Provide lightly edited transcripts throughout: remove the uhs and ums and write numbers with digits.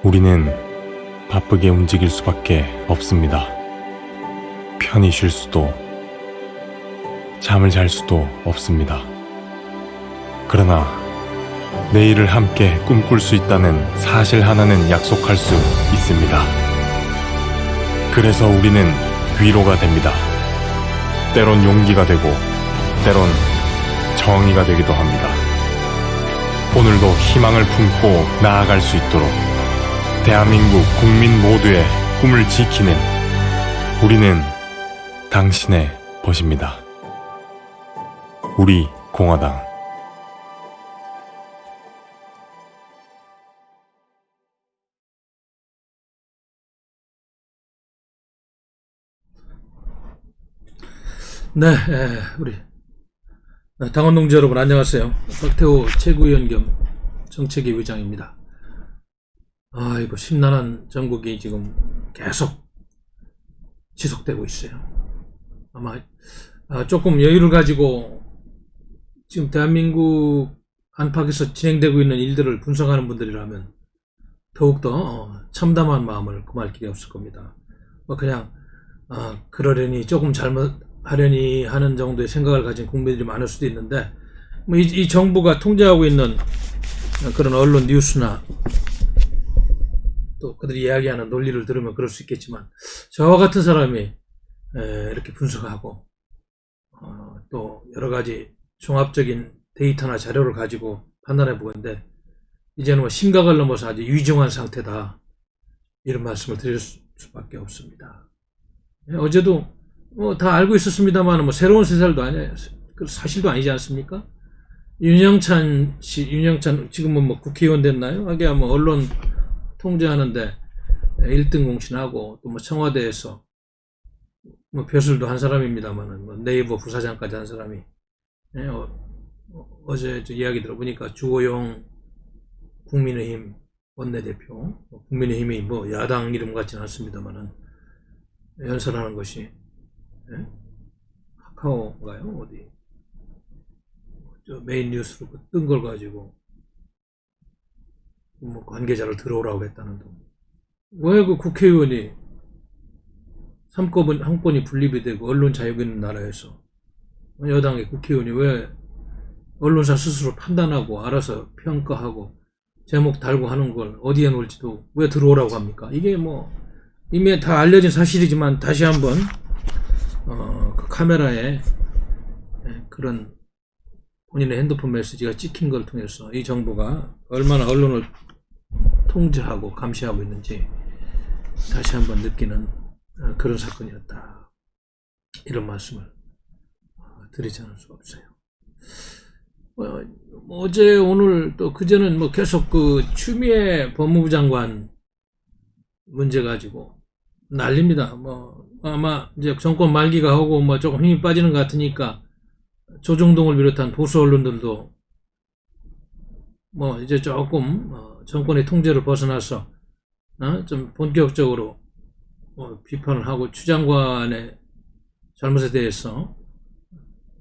우리는 바쁘게 움직일 수밖에 없습니다. 편히 쉴 수도, 잠을 잘 수도 없습니다. 그러나 내일을 함께 꿈꿀 수 있다는 사실 하나는 약속할 수 있습니다. 그래서 우리는 위로가 됩니다. 때론 용기가 되고, 때론 정의가 되기도 합니다. 오늘도 희망을 품고 나아갈 수 있도록 대한민국 국민 모두의 꿈을 지키는 우리는 당신의 벗입니다. 우리 공화당. 네, 우리 당원 동지 여러분 안녕하세요. 박태호 최고위원 겸 정책위 의장입니다. 이거 심란한 전국이 지금 계속 지속되고 있어요. 아마 조금 여유를 가지고 지금 대한민국 안팎에서 진행되고 있는 일들을 분석하는 분들이라면 더욱더 참담한 마음을 금할 길이 없을 겁니다. 그냥 그러려니 조금 잘못하려니 하는 정도의 생각을 가진 국민들이 많을 수도 있는데, 이 정부가 통제하고 있는 그런 언론 뉴스나 또 그들이 이야기하는 논리를 들으면 그럴 수 있겠지만, 저와 같은 사람이 이렇게 분석하고 또 여러 가지 종합적인 데이터나 자료를 가지고 판단해 보건데, 이제는 심각을 넘어서 아주 위중한 상태다, 이런 말씀을 드릴 수밖에 없습니다. 어제도 다 알고 있었습니다만 새로운 세살도 아니에요. 사실도 아니지 않습니까? 윤영찬 지금은 국회의원 됐나요? 하게 언론 통제하는데 1등 공신하고 또 청와대에서 벼슬도 한 사람입니다만 네이버 부사장까지 한 사람이, 어제 이야기 들어보니까 주호영 국민의힘 원내대표, 국민의힘이 야당 이름 같지는 않습니다만 연설하는 것이 카카오인가요? 어디 메인 뉴스로 뜬 걸 가지고 관계자를 들어오라고 했다는 둥. 왜 그 국회의원이 한권이 분립이 되고 언론 자유가 있는 나라에서 여당의 국회의원이 왜 언론사 스스로 판단하고 알아서 평가하고 제목 달고 하는 걸 어디에 놓을지도 왜 들어오라고 합니까? 이게 이미 다 알려진 사실이지만 다시 한번 그 카메라에 그런 본인의 핸드폰 메시지가 찍힌 걸 통해서 이 정부가 얼마나 언론을 통제하고 감시하고 있는지 다시 한번 느끼는 그런 사건이었다, 이런 말씀을 드리지 않을 수가 없어요. 어제 오늘 또 그제는 계속 그 추미애 법무부 장관 문제 가지고 난립니다. 아마 이제 정권 말기가 하고 조금 힘이 빠지는 것 같으니까 조정동을 비롯한 보수 언론들도 이제 조금 정권의 통제를 벗어나서 좀 본격적으로 비판을 하고 추 장관의 잘못에 대해서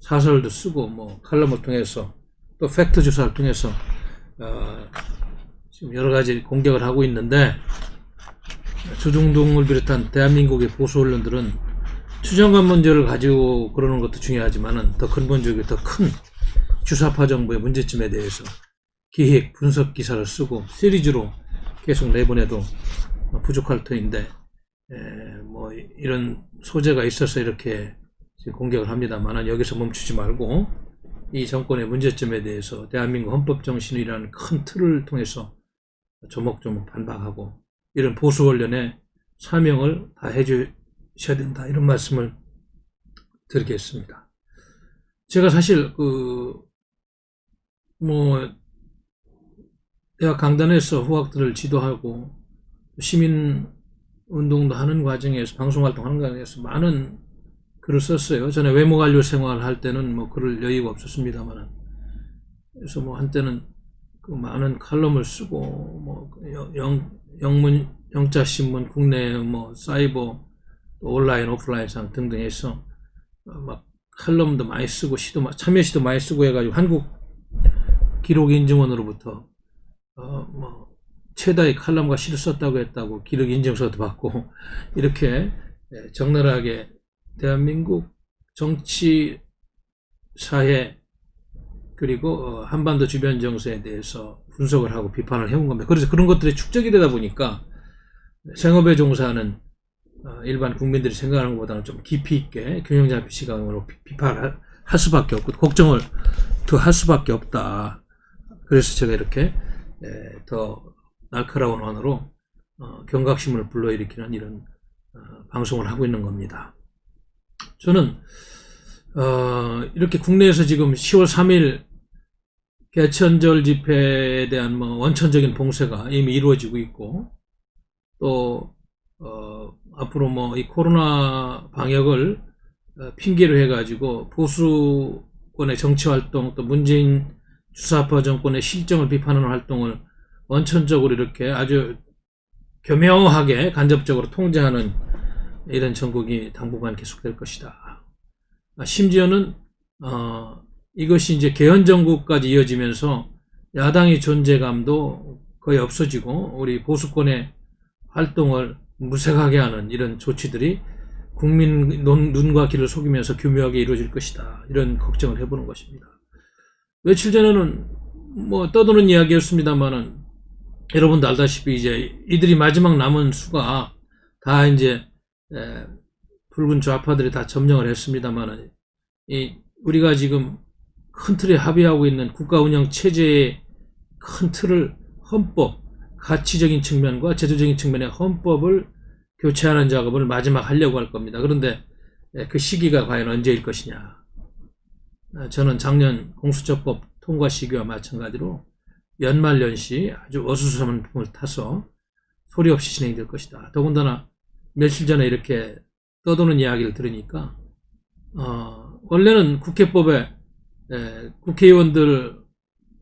사설도 쓰고 칼럼을 통해서 또 팩트 조사를 통해서 지금 여러 가지 공격을 하고 있는데, 조중동을 비롯한 대한민국의 보수 언론들은 추 장관 문제를 가지고 그러는 것도 중요하지만 더 근본적이고 더 큰 주사파 정부의 문제점에 대해서 기획 분석 기사를 쓰고 시리즈로 계속 내보내도 부족할 터인데, 이런 소재가 있어서 이렇게 지금 공격을 합니다만 여기서 멈추지 말고 이 정권의 문제점에 대해서 대한민국 헌법 정신이라는 큰 틀을 통해서 조목조목 반박하고 이런 보수 언론의 사명을 다 해주셔야 된다, 이런 말씀을 드리겠습니다. 제가 사실 대학 강단에서 후학들을 지도하고 시민 운동도 하는 과정에서, 방송활동하는 과정에서 많은 글을 썼어요. 전에 외모관료 생활할 때는 글을 여유가 없었습니다만, 그래서 한때는 많은 칼럼을 쓰고 영자신문, 국내 사이버, 온라인, 오프라인상 등등 해서 칼럼도 많이 쓰고 참여시도 많이 쓰고 해가지고 한국 기록인증원으로부터 최다의 칼럼과 시를 썼다고 했다고 기록 인정서도 받고 이렇게 적나라하게 대한민국 정치, 사회 그리고 한반도 주변 정세에 대해서 분석을 하고 비판을 해온 겁니다. 그래서 그런 것들이 축적이 되다 보니까 생업에 종사하는 일반 국민들이 생각하는 것보다는 좀 깊이 있게 균형 잡힌 시각으로 비판을 할 수밖에 없고 걱정을 더 할 수밖에 없다. 그래서 제가 이렇게 더 날카로운 언어로 경각심을 불러일으키는 이런 방송을 하고 있는 겁니다. 저는 이렇게 국내에서 지금 10월 3일 개천절 집회에 대한 원천적인 봉쇄가 이미 이루어지고 있고 또 앞으로 이 코로나 방역을 핑계로 해가지고 보수권의 정치활동 또 문재인 주사파 정권의 실정을 비판하는 활동을 원천적으로 이렇게 아주 교묘하게 간접적으로 통제하는 이런 정국이 당분간 계속될 것이다. 심지어는 이것이 이제 개헌 정국까지 이어지면서 야당의 존재감도 거의 없어지고 우리 보수권의 활동을 무색하게 하는 이런 조치들이 국민 눈과 귀를 속이면서 교묘하게 이루어질 것이다. 이런 걱정을 해보는 것입니다. 며칠 전에는 떠도는 이야기였습니다만은 여러분도 알다시피 이제 이들이 마지막 남은 수가 다 이제 붉은 좌파들이 다 점령을 했습니다만은 우리가 지금 큰 틀에 합의하고 있는 국가 운영 체제의 큰 틀을 헌법, 가치적인 측면과 제도적인 측면의 헌법을 교체하는 작업을 마지막 하려고 할 겁니다. 그런데 그 시기가 과연 언제일 것이냐. 저는 작년 공수처법 통과 시기와 마찬가지로 연말연시 아주 어수선한 풍을 타서 소리 없이 진행될 것이다. 더군다나 며칠 전에 이렇게 떠도는 이야기를 들으니까 원래는 국회법에 국회의원들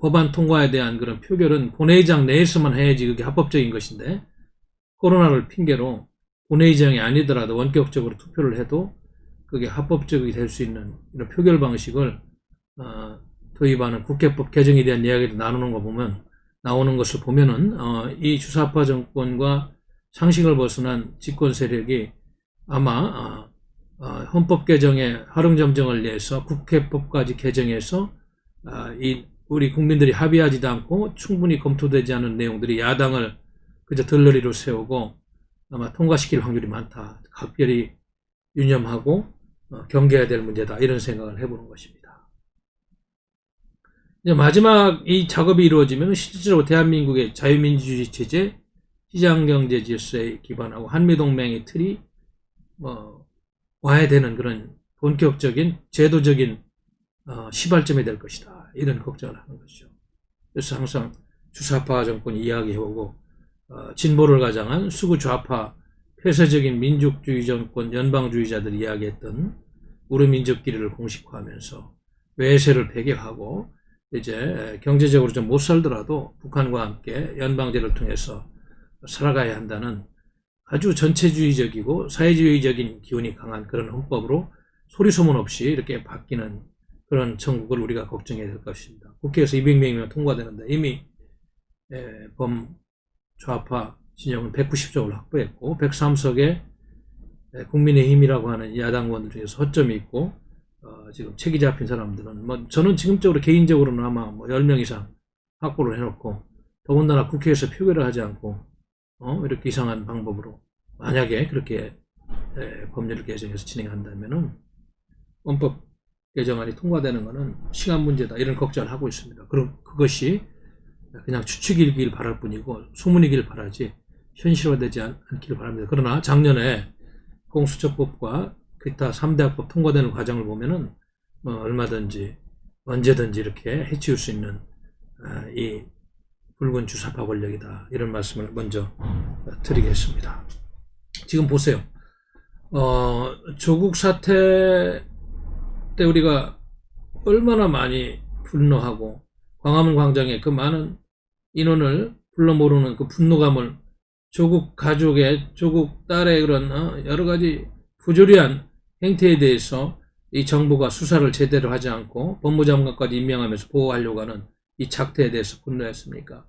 법안 통과에 대한 그런 표결은 본회의장 내에서만 해야지 그게 합법적인 것인데 코로나를 핑계로 본회의장이 아니더라도 원격적으로 투표를 해도 그게 합법적이 될 수 있는 이런 표결 방식을 도입하는 국회법 개정에 대한 이야기를 나누는 거 보면 나오는 것을 보면은 이 주사파 정권과 상식을 벗어난 집권 세력이 아마 헌법 개정의 활용점정을 위해서 국회법까지 개정해서 우리 국민들이 합의하지도 않고 충분히 검토되지 않은 내용들이 야당을 그저 들러리로 세우고 아마 통과시킬 확률이 많다. 각별히 유념하고 경계해야 될 문제다. 이런 생각을 해보는 것입니다. 이제 마지막 이 작업이 이루어지면 실질적으로 대한민국의 자유민주주의 체제, 시장경제 질서에 기반하고 한미동맹의 틀이 와야 되는 그런 본격적인 제도적인 시발점이 될 것이다. 이런 걱정을 하는 것이죠. 그래서 항상 주사파 정권이 이야기해오고 진보를 가장한 수구 좌파 폐쇄적인 민족주의 정권 연방주의자들이 이야기했던 우리 민족끼리를 공식화하면서 외세를 배격하고 이제 경제적으로 좀 못 살더라도 북한과 함께 연방제를 통해서 살아가야 한다는 아주 전체주의적이고 사회주의적인 기운이 강한 그런 헌법으로 소리소문 없이 이렇게 바뀌는 그런 정국을 우리가 걱정해야 될 것입니다. 국회에서 200명이면 통과되는데 이미 범좌파 진영은 190석을 확보했고 103석에 국민의힘이라고 하는 야당 의원들 중에서 허점이 있고 지금 책이 잡힌 사람들은 저는 지금적으로 개인적으로는 아마 10명 이상 확보를 해놓고 더군다나 국회에서 표결을 하지 않고 이렇게 이상한 방법으로 만약에 그렇게 법률을 개정해서 진행한다면은 헌법 개정안이 통과되는 것은 시간 문제다 이런 걱정을 하고 있습니다. 그럼 그것이 그냥 추측이길 바랄 뿐이고 소문이길 바라지 현실화되지 않기를 바랍니다. 그러나 작년에 공수처법과 기타 3대 학법 통과되는 과정을 보면은 얼마든지 언제든지 이렇게 해치울 수 있는 이 붉은 주사파 권력이다. 이런 말씀을 먼저 드리겠습니다. 지금 보세요. 조국 사태 때 우리가 얼마나 많이 분노하고 광화문 광장에 그 많은 인원을 불러 모르는 그 분노감을 조국 가족의 조국 딸의 그런 여러 가지 부조리한 행태에 대해서 이 정부가 수사를 제대로 하지 않고 법무장관까지 임명하면서 보호하려고 하는 이 작태에 대해서 분노했습니까?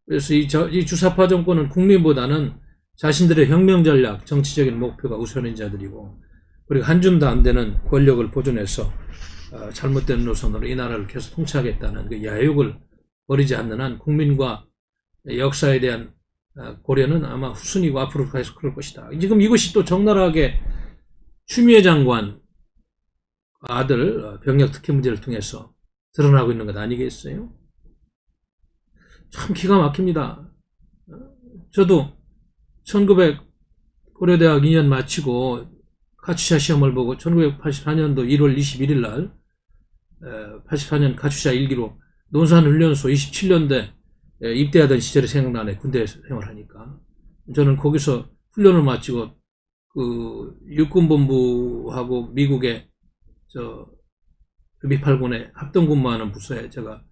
그래서 이 주사파 정권은 국민보다는 자신들의 혁명 전략, 정치적인 목표가 우선인 자들이고, 그리고 한 줌도 안 되는 권력을 보존해서 잘못된 노선으로 이 나라를 계속 통치하겠다는 그 야욕을 버리지 않는 한 국민과 역사에 대한 고려는 아마 후순위고 앞으로 계속 그럴 것이다. 지금 이것이 또 적나라하게 추미애 장관 아들 병역 특혜 문제를 통해서 드러나고 있는 것 아니겠어요? 참 기가 막힙니다. 저도 1900 고려대학 2년 마치고 카츄샤 시험을 보고 1984년도 1월 21일 날 84년 카츄샤 1기로 논산훈련소 27년대 입대하던 시절이 생각나네. 군대 생활하니까. 저는 거기서 훈련을 마치고 그 육군본부하고 미국의 미팔군의 합동근무하는 부서에 제가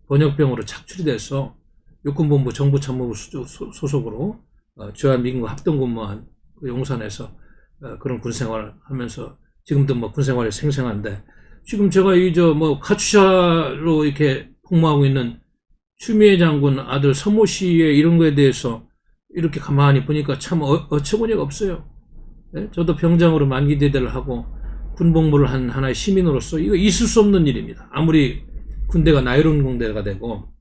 번역병으로 착출이 돼서 육군본부 정부참모부 소속으로 주한미군과 합동근무한 그 용산에서 그런 군생활을 하면서 지금도 뭐 군생활이 생생한데, 지금 제가 카츄샤로 이렇게 복무하고 있는 추미애 장군 아들 서모 씨의 이런 거에 대해서 이렇게 가만히 보니까 참 어처구니가 없어요. 네? 저도 병장으로 만기대대를 하고 군복무를 한 하나의 시민으로서 이거 있을 수 없는 일입니다. 아무리 군대가 나이론 군대가 되고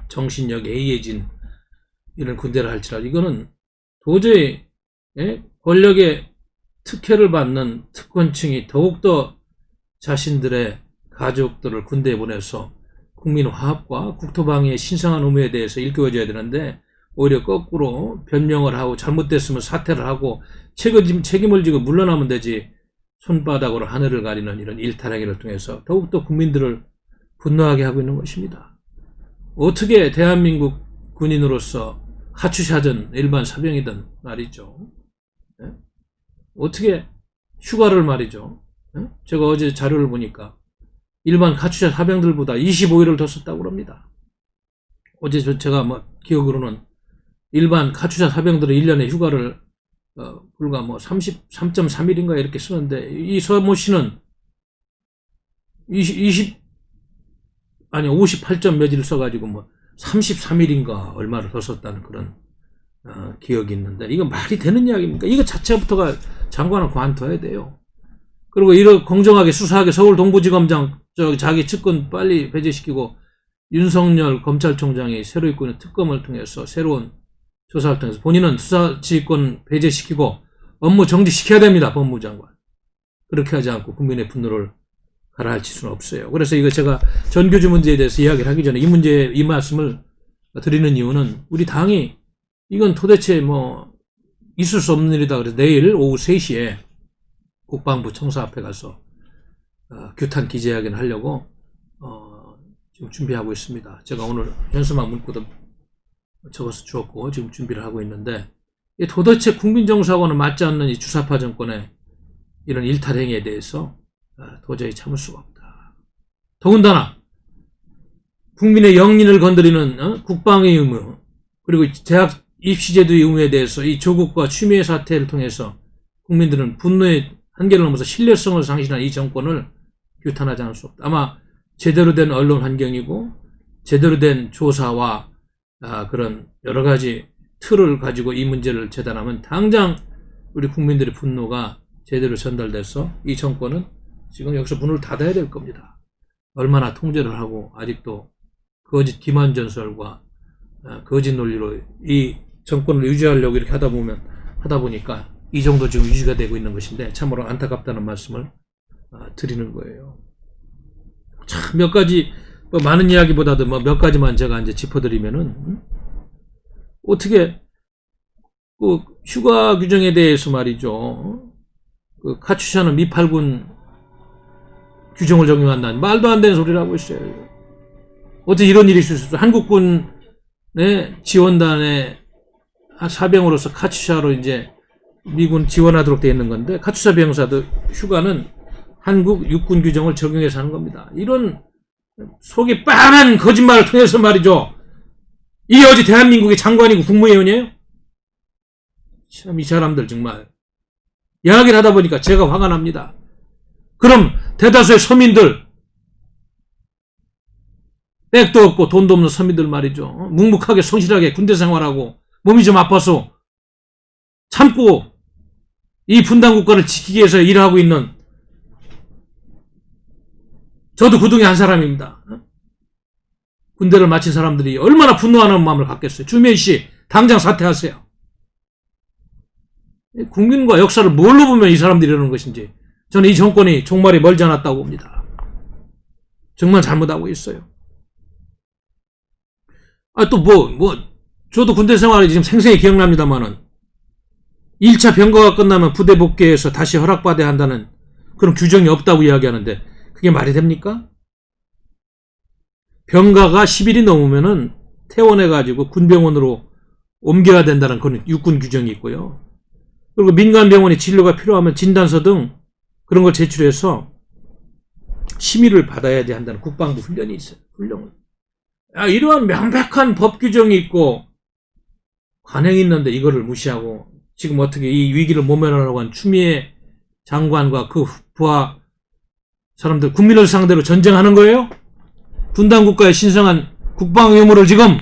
정신력이 해이해진 이런 군대를 할지라도 이거는 도저히 권력의 특혜를 받는 특권층이 더욱더 자신들의 가족들을 군대에 보내서 국민 화합과 국토방위의 신성한 의무에 대해서 일깨워줘야 되는데, 오히려 거꾸로 변명을 하고 잘못됐으면 사퇴를 하고 책임을 지고 물러나면 되지, 손바닥으로 하늘을 가리는 이런 일탈행위를 통해서 더욱더 국민들을 분노하게 하고 있는 것입니다. 어떻게 대한민국 군인으로서 카츄샤든 일반 사병이든 말이죠. 네? 어떻게 휴가를 말이죠. 네? 제가 어제 자료를 보니까 일반 카츄샤 사병들보다 25일을 더 썼다고 합니다. 어제 제가 기억으로는 일반 카츄샤 사병들은 1년에 휴가를 불과 33.3일인가 이렇게 쓰는데, 이 서모 씨는 58점 몇일 써가지고 33일인가 얼마를 더 썼다는 그런 기억이 있는데, 이거 말이 되는 이야기입니까? 이거 자체부터가 장관은 관둬야 돼요. 그리고 이렇게 공정하게 수사하게 서울 동부지검장 자기 측근 빨리 배제시키고, 윤석열 검찰총장이 새로 있고 있는 특검을 통해서 새로운 조사를 통해서 본인은 수사지휘권 배제시키고 업무 정지시켜야 됩니다. 법무장관. 그렇게 하지 않고 국민의 분노를 가라앉힐 수는 없어요. 그래서 이거 제가 전교조 문제에 대해서 이야기를 하기 전에 이 말씀을 드리는 이유는, 우리 당이 이건 도대체 있을 수 없는 일이다. 그래서 내일 오후 3시에 국방부 청사 앞에 가서 규탄 기자회견을 하려고 지금 준비하고 있습니다. 제가 오늘 현수막 문구도 적어서 주었고 지금 준비를 하고 있는데, 도대체 국민정서하고는 맞지 않는 이 주사파 정권의 이런 일탈행위에 대해서 도저히 참을 수가 없다. 더군다나 국민의 영린을 건드리는 국방의 의무, 그리고 대학 입시제도의 의무에 대해서 이 조국과 추미애 사태를 통해서 국민들은 분노의 한계를 넘어서 신뢰성을 상실한 이 정권을 규탄하지 않을 수 없다. 아마 제대로 된 언론 환경이고 제대로 된 조사와 그런 여러 가지 틀을 가지고 이 문제를 재단하면 당장 우리 국민들의 분노가 제대로 전달돼서 이 정권은 지금 여기서 문을 닫아야 될 겁니다. 얼마나 통제를 하고 아직도 거짓 기만 전설과 거짓 논리로 이 정권을 유지하려고 이렇게 하다 보니까 이 정도 지금 유지가 되고 있는 것인데, 참으로 안타깝다는 말씀을 드리는 거예요. 참 몇 가지 많은 이야기보다도 몇 가지만 제가 이제 짚어드리면은, 어떻게 그 휴가 규정에 대해서 말이죠. 그 카츄샤는 미팔군 규정을 적용한다는 말도 안 되는 소리를 하고 있어요. 어떻게 이런 일이 있을 수 있어요? 한국군의 지원단의 사병으로서 카츄샤로 이제 미군 지원하도록 되어 있는 건데, 카츄샤 병사도 휴가는 한국 육군 규정을 적용해서 하는 겁니다. 이런 속이 빤한 거짓말을 통해서 말이죠. 이 어제 대한민국의 장관이고 국무위원이에요? 참 이 사람들 정말 이야기를 하다 보니까 제가 화가 납니다. 그럼 대다수의 서민들 백도 없고 돈도 없는 서민들 말이죠. 묵묵하게 성실하게 군대 생활하고 몸이 좀 아파서 참고 이 분단국가를 지키기 위해서 일하고 있는 저도 그 중에 한 사람입니다. 군대를 마친 사람들이 얼마나 분노하는 마음을 갖겠어요. 주미애 씨 당장 사퇴하세요. 국민과 역사를 뭘로 보면 이 사람들이 이러는 것인지 저는 이 정권이 종말이 멀지 않았다고 봅니다. 정말 잘못하고 있어요. 저도 군대 생활이 지금 생생히 기억납니다만은 1차 병가가 끝나면 부대 복귀해서 다시 허락받아야 한다는 그런 규정이 없다고 이야기하는데 그게 말이 됩니까? 병가가 10일이 넘으면은 퇴원해가지고 군병원으로 옮겨야 된다는 그런 육군 규정이 있고요. 그리고 민간병원이 진료가 필요하면 진단서 등 그런 걸 제출해서 심의를 받아야 한다는 국방부 훈련이 있어요. 훈련을. 이러한 명백한 법 규정이 있고 관행이 있는데 이거를 무시하고 지금 어떻게 이 위기를 모면하려고 한 추미애 장관과 그 부하 사람들 국민을 상대로 전쟁하는 거예요? 분단국가의 신성한 국방 의무를 지금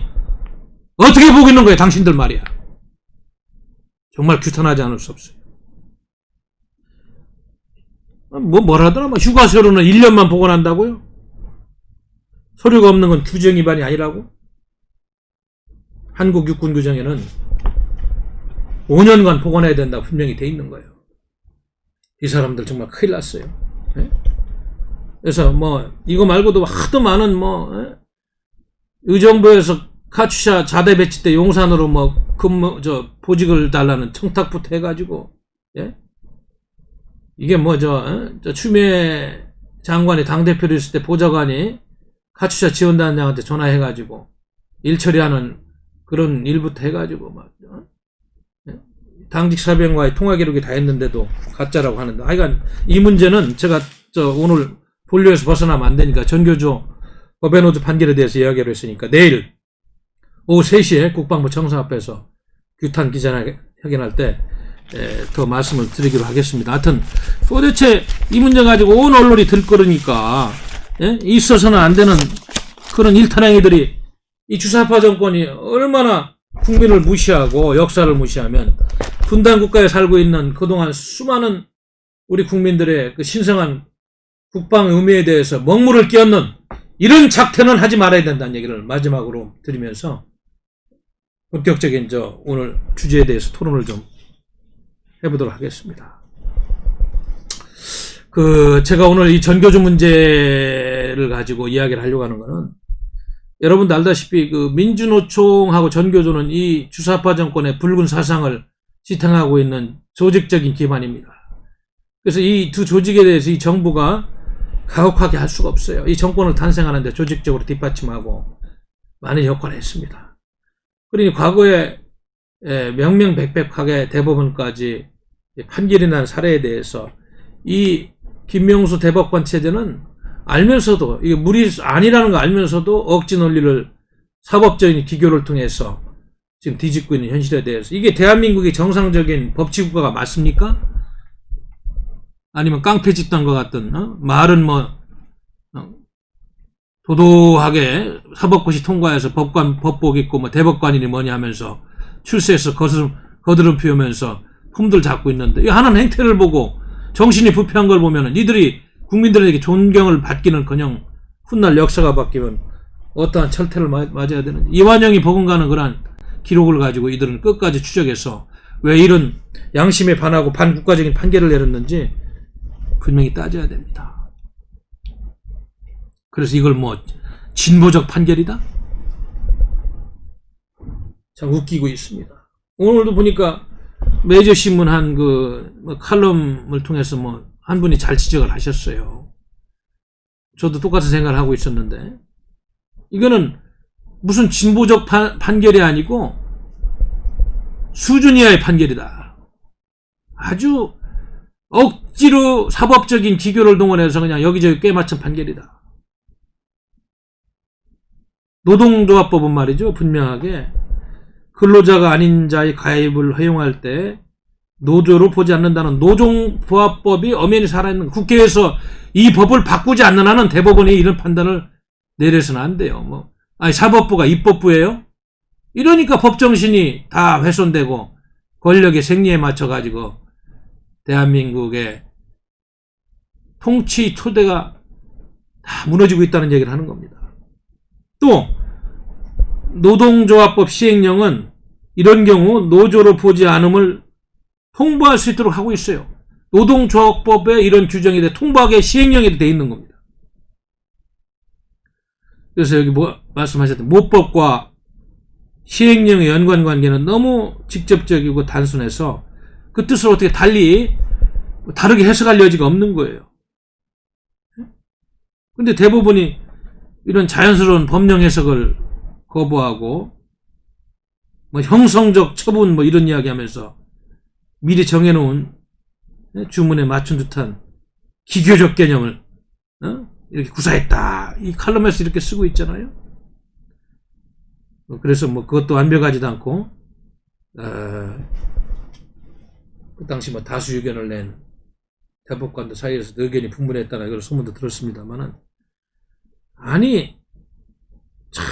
어떻게 보고 있는 거예요? 당신들 말이야. 정말 규탄하지 않을 수 없어요. 뭐라더라? 휴가 서류는 1년만 보관한다고요? 서류가 없는 건 규정 위반이 아니라고? 한국 육군 규정에는 5년간 보관해야 된다고 분명히 돼 있는 거예요. 이 사람들 정말 큰일 났어요. 네? 그래서 이거 말고도 하도 많은 의정부에서 카츄샤 자대 배치 때 용산으로 보직을 달라는 청탁부터 해가지고, 예? 이게 추미애 장관이 당대표로 있을 때 보좌관이 카츄샤 지원단장한테 전화해가지고 일 처리하는 그런 일부터 해가지고 예? 당직 사병과의 통화 기록이 다 했는데도 가짜라고 하는데, 하여간 이 문제는 제가 오늘 본료에서 벗어나면 안 되니까 전교조 법외노조 판결에 대해서 이야기를 했으니까 내일 오후 3시에 국방부 청사 앞에서 규탄 기자회견할 때 더 말씀을 드리기로 하겠습니다. 하여튼 도대체 이 문제 가지고 온 언론이 들끓으니까 있어서는 안 되는 그런 일탄행위들이 이 주사파 정권이 얼마나 국민을 무시하고 역사를 무시하면 분단국가에 살고 있는 그동안 수많은 우리 국민들의 그 신성한 국방 의무에 대해서 먹물을 끼얹는 이런 작태는 하지 말아야 된다는 얘기를 마지막으로 드리면서 본격적인 오늘 주제에 대해서 토론을 좀 해보도록 하겠습니다. 제가 오늘 이 전교조 문제를 가지고 이야기를 하려고 하는 거는 여러분도 알다시피 민주노총하고 전교조는 이 주사파 정권의 붉은 사상을 지탱하고 있는 조직적인 기반입니다. 그래서 이 두 조직에 대해서 이 정부가 가혹하게 할 수가 없어요. 이 정권을 탄생하는데 조직적으로 뒷받침하고 많은 역할을 했습니다. 그러니 과거에 명명백백하게 대법원까지 판결이 난 사례에 대해서 이 김명수 대법관 체제는 알면서도 이게 물이 아니라는 거 알면서도 억지 논리를 사법적인 기교를 통해서 지금 뒤집고 있는 현실에 대해서 이게 대한민국의 정상적인 법치국가가 맞습니까? 아니면 깡패 집단과 같은 말은 도도하게 사법고시 통과해서 법복 있고 대법관이니 뭐니 하면서 출세해서 거드름 피우면서 품들 잡고 있는데 이 하는 행태를 보고 정신이 부패한 걸 보면은 이들이 국민들에게 존경을 받기는커녕 훗날 역사가 바뀌면 어떠한 철퇴를 맞아야 되는지 이완영이 버금가는 그런 기록을 가지고 이들은 끝까지 추적해서 왜 이런 양심에 반하고 반국가적인 판결을 내렸는지 분명히 따져야 됩니다. 그래서 이걸 진보적 판결이다? 참 웃기고 있습니다. 오늘도 보니까 매저신문 한 칼럼을 통해서 한 분이 잘 지적을 하셨어요. 저도 똑같은 생각을 하고 있었는데 이거는 무슨 진보적 판결이 아니고 수준 이하의 판결이다. 아주 억지로 사법적인 기교를 동원해서 그냥 여기저기 꿰맞춘 판결이다. 노동조합법은 말이죠. 분명하게 근로자가 아닌 자의 가입을 허용할 때 노조로 보지 않는다는 노동조합법이 엄연히 살아있는 국회에서 이 법을 바꾸지 않는 한은 대법원이 이런 판단을 내려서는 안 돼요. 아니, 사법부가 입법부예요? 이러니까 법정신이 다 훼손되고 권력의 생리에 맞춰가지고 대한민국의 통치 토대가 다 무너지고 있다는 얘기를 하는 겁니다. 또 노동조합법 시행령은 이런 경우 노조로 보지 않음을 통보할 수 있도록 하고 있어요. 노동조합법에 이런 규정이 통보하게 시행령에도 돼 있는 겁니다. 그래서 여기 말씀하셨던 모법과 시행령의 연관관계는 너무 직접적이고 단순해서 그 뜻을 어떻게 다르게 해석할 여지가 없는 거예요. 근데 대부분이 이런 자연스러운 법령 해석을 거부하고 형성적 처분 이런 이야기 하면서 미리 정해놓은 주문에 맞춘 듯한 기교적 개념을 이렇게 구사했다. 이 칼럼에서 이렇게 쓰고 있잖아요. 그래서 그것도 완벽하지도 않고 그 당시 다수 의견을 낸 대법관들 사이에서 의견이 분분했다는 그런 소문도 들었습니다만은 아니 참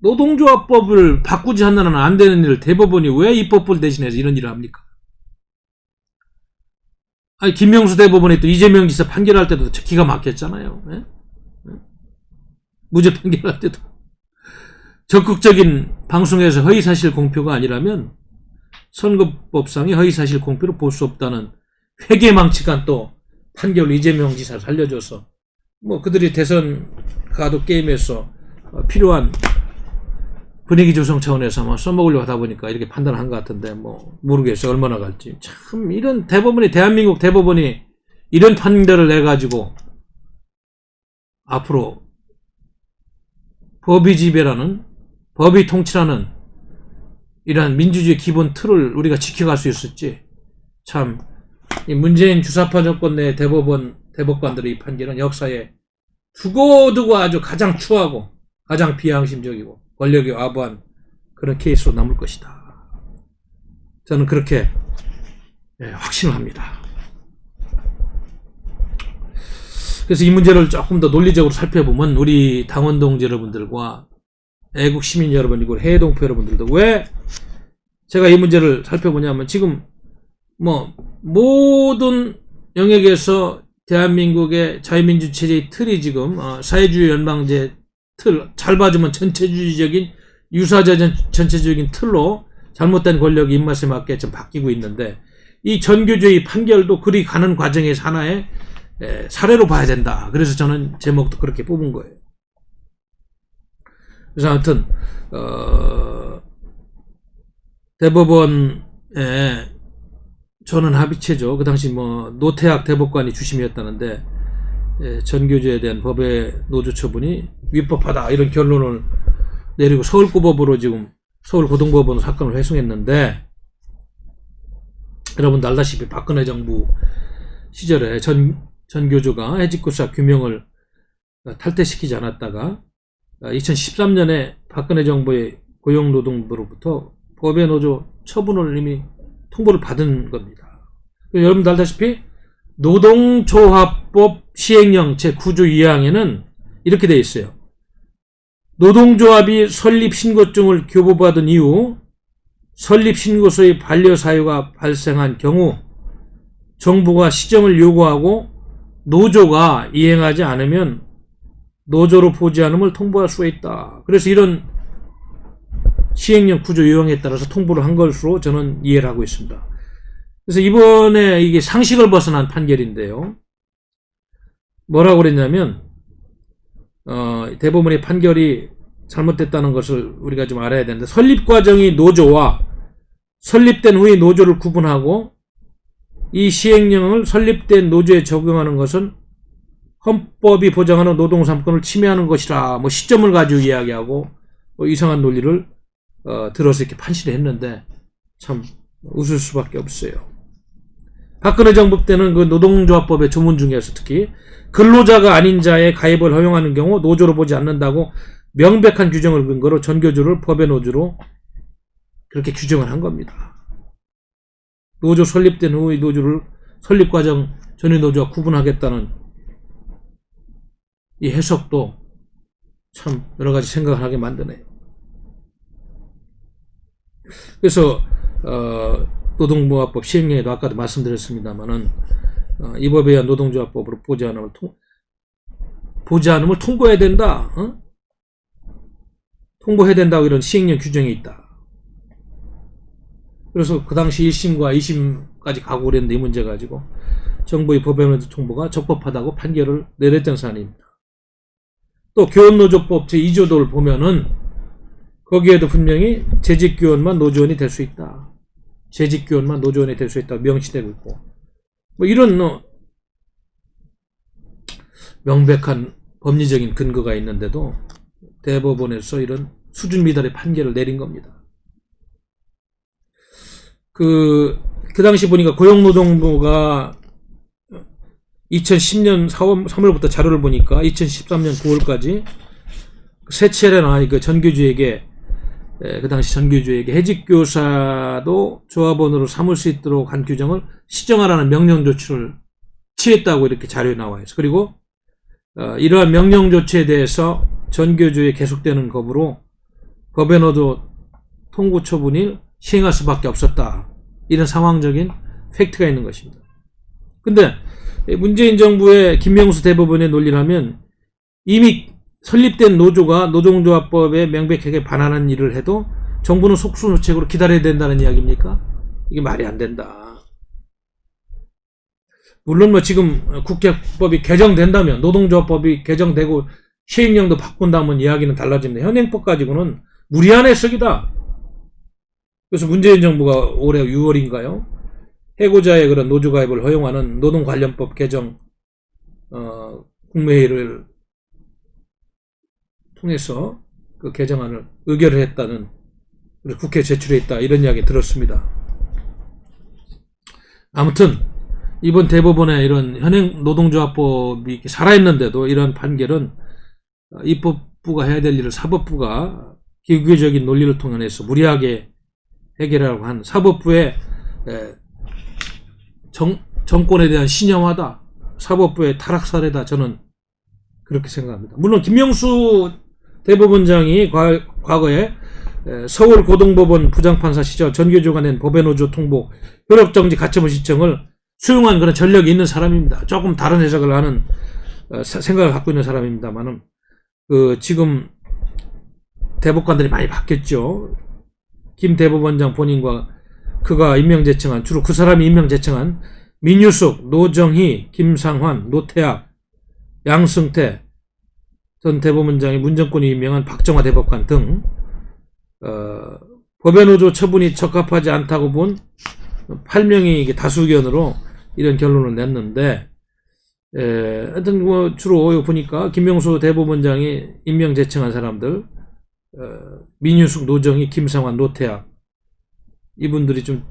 노동조합법을 바꾸지 않는 한 안 되는 일을 대법원이 왜 입법부를 대신해서 이런 일을 합니까? 아니 김명수 대법원이 또 이재명 지사 판결할 때도 기가 막혔잖아요. 네? 무죄 판결할 때도 적극적인 방송에서 허위사실 공표가 아니라면 선거법상의 허위사실 공표를 볼 수 없다는 회계망측한 또 판결을 이재명 지사를 살려줘서 그들이 대선 가도 게임에서 필요한 분위기 조성 차원에서 아마 써먹으려고 하다 보니까 이렇게 판단을 한 것 같은데 모르겠어요. 얼마나 갈지. 참 이런 대한민국 대법원이 이런 판결을 내가지고 앞으로 법의 지배라는 법의 통치라는 이러한 민주주의 기본 틀을 우리가 지켜갈 수 있었지. 참 이 문재인 주사파 정권 내 대법관들의 이 판결은 역사에 두고두고 아주 가장 추하고 가장 비양심적이고 권력에 와부한 그런 케이스로 남을 것이다. 저는 그렇게 확신을 합니다. 그래서 이 문제를 조금 더 논리적으로 살펴보면 우리 당원 동지 여러분들과 애국 시민 여러분 그리고 해외 동포 여러분들도 왜 제가 이 문제를 살펴보냐면 지금 모든 영역에서 대한민국의 자유민주 체제의 틀이 지금 사회주의 연방제 틀, 잘 봐주면 전체주의적인 유사자 전체적인 틀로 잘못된 권력의 입맛에 맞게 좀 바뀌고 있는데 이 전교조의 판결도 그리 가는 과정에서 하나의 사례로 봐야 된다. 그래서 저는 제목도 그렇게 뽑은 거예요. 그래서 아무튼 대법원의 전원 합의체죠. 그 당시 노태학 대법관이 주심이었다는데 전교조에 대한 법의 노조 처분이 위법하다 이런 결론을 내리고 서울고법으로 지금 서울고등법원으로 사건을 회송했는데 여러분 알다시피 박근혜 정부 시절에 전교조가 해직구사 규명을 탈퇴시키지 않았다가 2013년에 박근혜 정부의 고용노동부로부터 법의 노조 처분을 이미 통보를 받은 겁니다. 여러분도 알다시피 노동조합법 시행령 제9조 2항에는 이렇게 되어 있어요. 노동조합이 설립신고증을 교부받은 이후 설립신고서의 반려사유가 발생한 경우 정부가 시정을 요구하고 노조가 이행하지 않으면 노조로 보지 않음을 통보할 수가 있다. 그래서 이런 시행령 9조 요항에 따라서 통보를 한 것으로 저는 이해를 하고 있습니다. 그래서 이번에 이게 상식을 벗어난 판결인데요. 뭐라고 그랬냐면 대법원의 판결이 잘못됐다는 것을 우리가 좀 알아야 되는데 설립 과정이 노조와 설립된 후의 노조를 구분하고 이 시행령을 설립된 노조에 적용하는 것은 헌법이 보장하는 노동 3권을 침해하는 것이라 시점을 가지고 이야기하고 이상한 논리를 들어서 이렇게 판시를 했는데 참 웃을 수밖에 없어요. 박근혜 정부 때는 그 노동조합법의 조문 중에서 특히 근로자가 아닌 자의 가입을 허용하는 경우 노조로 보지 않는다고 명백한 규정을 근거로 전교조를 법의 노조로 그렇게 규정을 한 겁니다. 노조 설립된 후의 노조를 설립 과정 전의 노조와 구분하겠다는 이 해석도 참 여러 가지 생각을 하게 만드네요. 그래서 노동조합법 시행령에도 아까도 말씀드렸습니다만은 이 법에 의한 노동조합법으로 보지 않음을 통보해야 된다. 통보해야 된다고 이런 시행령 규정이 있다. 그래서 그 당시 1심과 2심까지 가고 그랬는데 이 문제 가지고 정부의 법외노조 통보가 적법하다고 판결을 내렸던 사안입니다. 또 교원노조법 제2조도를 보면은 거기에도 분명히 재직교원만 노조원이 될 수 있다. 재직교원만 노조원이 될 수 있다고 명시되고 있고 뭐 이런 명백한 법리적인 근거가 있는데도 대법원에서 이런 수준 미달의 판결을 내린 겁니다. 그 당시 보니까 고용노동부가 2010년 3월부터 자료를 보니까 2013년 9월까지 세체레나 그 전교주에게 그 당시 전교주에게 해직교사도 조합원으로 삼을 수 있도록 한 규정을 시정하라는 명령 조치를 취했다고 이렇게 자료에 나와 있어요. 그리고 이러한 명령 조치에 대해서 전교주에 계속되는 법으로 법외노조 통고 처분을 시행할 수밖에 없었다. 이런 상황적인 팩트가 있는 것입니다. 근데 문재인 정부의 김명수 대법원의 논리라면 이미 설립된 노조가 노동조합법에 명백하게 반하는 일을 해도 정부는 속수무책으로 기다려야 된다는 이야기입니까? 이게 말이 안 된다. 물론 뭐 지금 국회법이 개정된다면 노동조합법이 개정되고 시행령도 바꾼다면 이야기는 달라집니다. 현행법 가지고는 무리한 해석이다. 그래서 문재인 정부가 올해 6월인가요? 해고자의 그런 노조가입을 허용하는 노동관련법 개정 국무회의를 통해서 그 개정안을 의결을 했다는, 국회에 제출했다 이런 이야기 들었습니다. 아무튼 이번 대법원의 이런 현행 노동조합법이 살아있는데도 이런 판결은 입법부가 해야 될 일을 사법부가 기구적인 논리를 통해서 무리하게 해결하려고 한 사법부의 정권에 대한 신형화다. 사법부의 타락 사례다. 저는 그렇게 생각합니다. 물론 김명수 대법원장이 과거에 서울고등법원 부장판사 시절 전교조가 낸 법외노조 통보 효력정지 가처분 신청을 수용한 그런 전력이 있는 사람입니다. 조금 다른 해석을 하는 생각을 갖고 있는 사람입니다만은 지금 대법관들이 많이 바뀌었죠. 김 대법원장 본인과 그가 임명제청한, 주로 그 사람이 임명제청한 민유숙, 노정희, 김상환, 노태학, 양승태 전 대법원장이 문정권이 임명한 박정화 대법관 등 법외노조 처분이 적합하지 않다고 본 8명이 다수 의견으로 이런 결론을 냈는데, 하여튼 뭐 주로 보니까 김명수 대법원장이 임명 제청한 사람들, 민유숙, 노정희, 김상환, 노태학, 이분들이 좀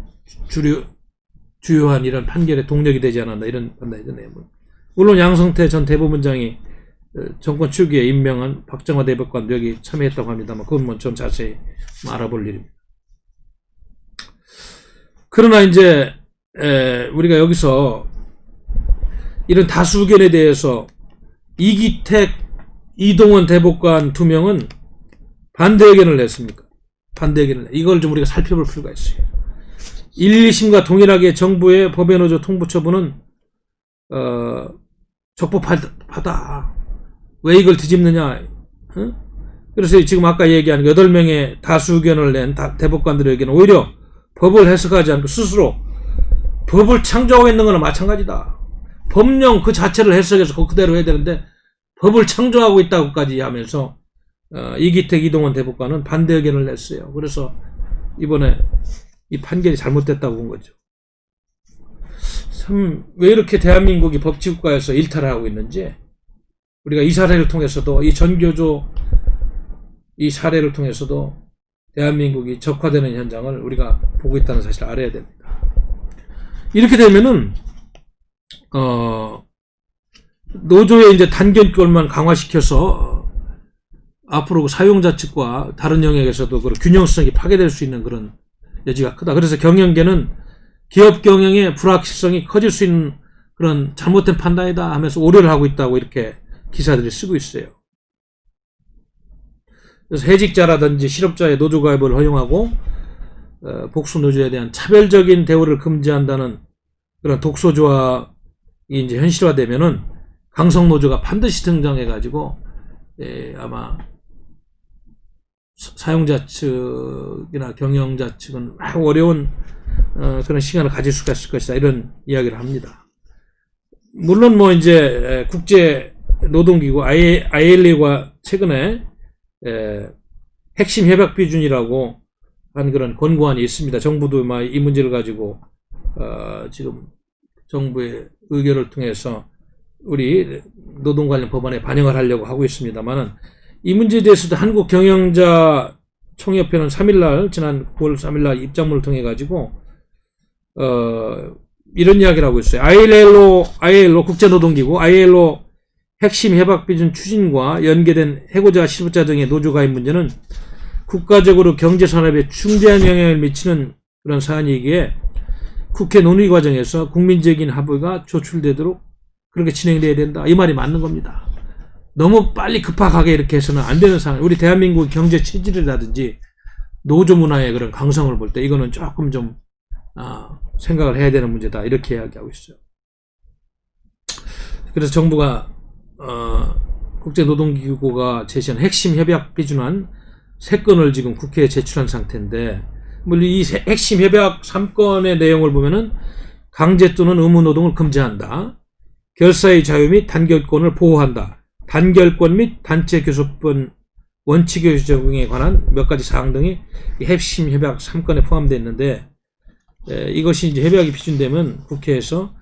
주요한 이런 판결의 동력이 되지 않았나 이런 판단이 드네요. 물론 양성태 전 대법원장이 정권 초기에 임명한 박정화 대법관도 여기 참여했다고 합니다만 그건 뭐 좀 자세히 알아볼 일입니다. 그러나 이제 우리가 여기서 이런 다수 의견에 대해서 이기택, 이동원 대법관 2명은 반대 의견을 냈습니까? 반대 의견을 이걸 좀 우리가 살펴볼 필요가 있어요. 1, 2심과 동일하게 정부의 법외노조 통보 처분은 적법하다. 왜 이걸 뒤집느냐? 그래서 지금 아까 얘기한 8명의 다수 의견을 낸 대법관들의 의견은 오히려 법을 해석하지 않고 스스로 법을 창조하고 있는 거나 마찬가지다. 법령 그 자체를 해석해서 그대로 해야 되는데 법을 창조하고 있다고까지 하면서 이기택, 이동원 대법관은 반대 의견을 냈어요. 그래서 이번에 이 판결이 잘못됐다고 본 거죠. 참 왜 이렇게 대한민국이 법치국가에서 일탈을 하고 있는지, 우리가 이 사례를 통해서도, 이 전교조 이 사례를 통해서도 대한민국이 적화되는 현장을 우리가 보고 있다는 사실을 알아야 됩니다. 이렇게 되면은 노조의 이제 단결권만 강화시켜서 앞으로 사용자 측과 다른 영역에서도 그런 균형성이 파괴될 수 있는 그런 여지가 크다. 그래서 경영계는 기업 경영의 불확실성이 커질 수 있는 그런 잘못된 판단이다 하면서 오려를 하고 있다고 이렇게 기사들이 쓰고 있어요. 그래서 해직자라든지 실업자의 노조 가입을 허용하고 복수 노조에 대한 차별적인 대우를 금지한다는 그런 독소 조합이 이제 현실화되면은 강성 노조가 반드시 등장해가지고 아마 사용자 측이나 경영자 측은 막 어려운 그런 시간을 가질 수가 있을 것이다, 이런 이야기를 합니다. 물론 뭐 이제 국제 노동기구 ILO가 최근에 핵심 협약 비준이라고 한 그런 권고안이 있습니다. 정부도 막 이 문제를 가지고 지금 정부의 의결을 통해서 우리 노동 관련 법안에 반영을 하려고 하고 있습니다만은, 이 문제에 대해서도 한국경영자총협회는 3일날, 지난 9월 3일날 입장문을 통해 가지고 이런 이야기를 하고 있어요. ILO 국제노동기구 ILO 핵심 협약 비준 추진과 연계된 해고자, 실업자 등의 노조 가입 문제는 국가적으로 경제산업에 중대한 영향을 미치는 그런 사안이기에 국회 논의 과정에서 국민적인 합의가 조출되도록 그렇게 진행돼야 된다, 이 말이 맞는 겁니다. 너무 빨리 급하게 이렇게 해서는 안 되는 상황. 우리 대한민국 경제 체질이라든지 노조 문화의 그런 강성을 볼 때 이거는 조금 좀 생각을 해야 되는 문제다, 이렇게 이야기하고 있어요. 그래서 정부가 국제노동기구가 제시한 핵심 협약 비준안 3건을 지금 국회에 제출한 상태인데, 물론 이 핵심 협약 3건의 내용을 보면은 강제 또는 의무 노동을 금지한다, 결사의 자유 및 단결권을 보호한다, 단결권 및 단체 교섭권 원칙의 적용에 관한 몇 가지 사항 등이 핵심 협약 3건에 포함되어 있는데, 이것이 이제 협약이 비준되면 국회에서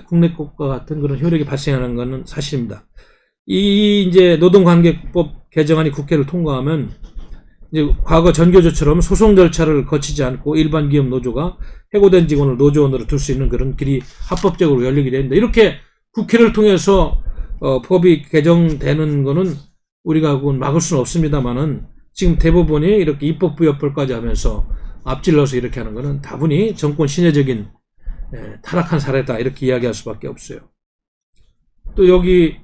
국내법과 같은 그런 효력이 발생하는 것은 사실입니다. 이 이제 노동관계법 개정안이 국회를 통과하면 이제 과거 전교조처럼 소송 절차를 거치지 않고 일반 기업 노조가 해고된 직원을 노조원으로 둘 수 있는 그런 길이 합법적으로 열리게 됩니다. 이렇게 국회를 통해서 법이 개정되는 거는 우리가 그건 막을 수는 없습니다만은, 지금 대법원이 이렇게 입법부여법까지 하면서 앞질러서 이렇게 하는 거는 다분히 정권 신뢰적인 타락한 사례다, 이렇게 이야기할 수밖에 없어요. 또 여기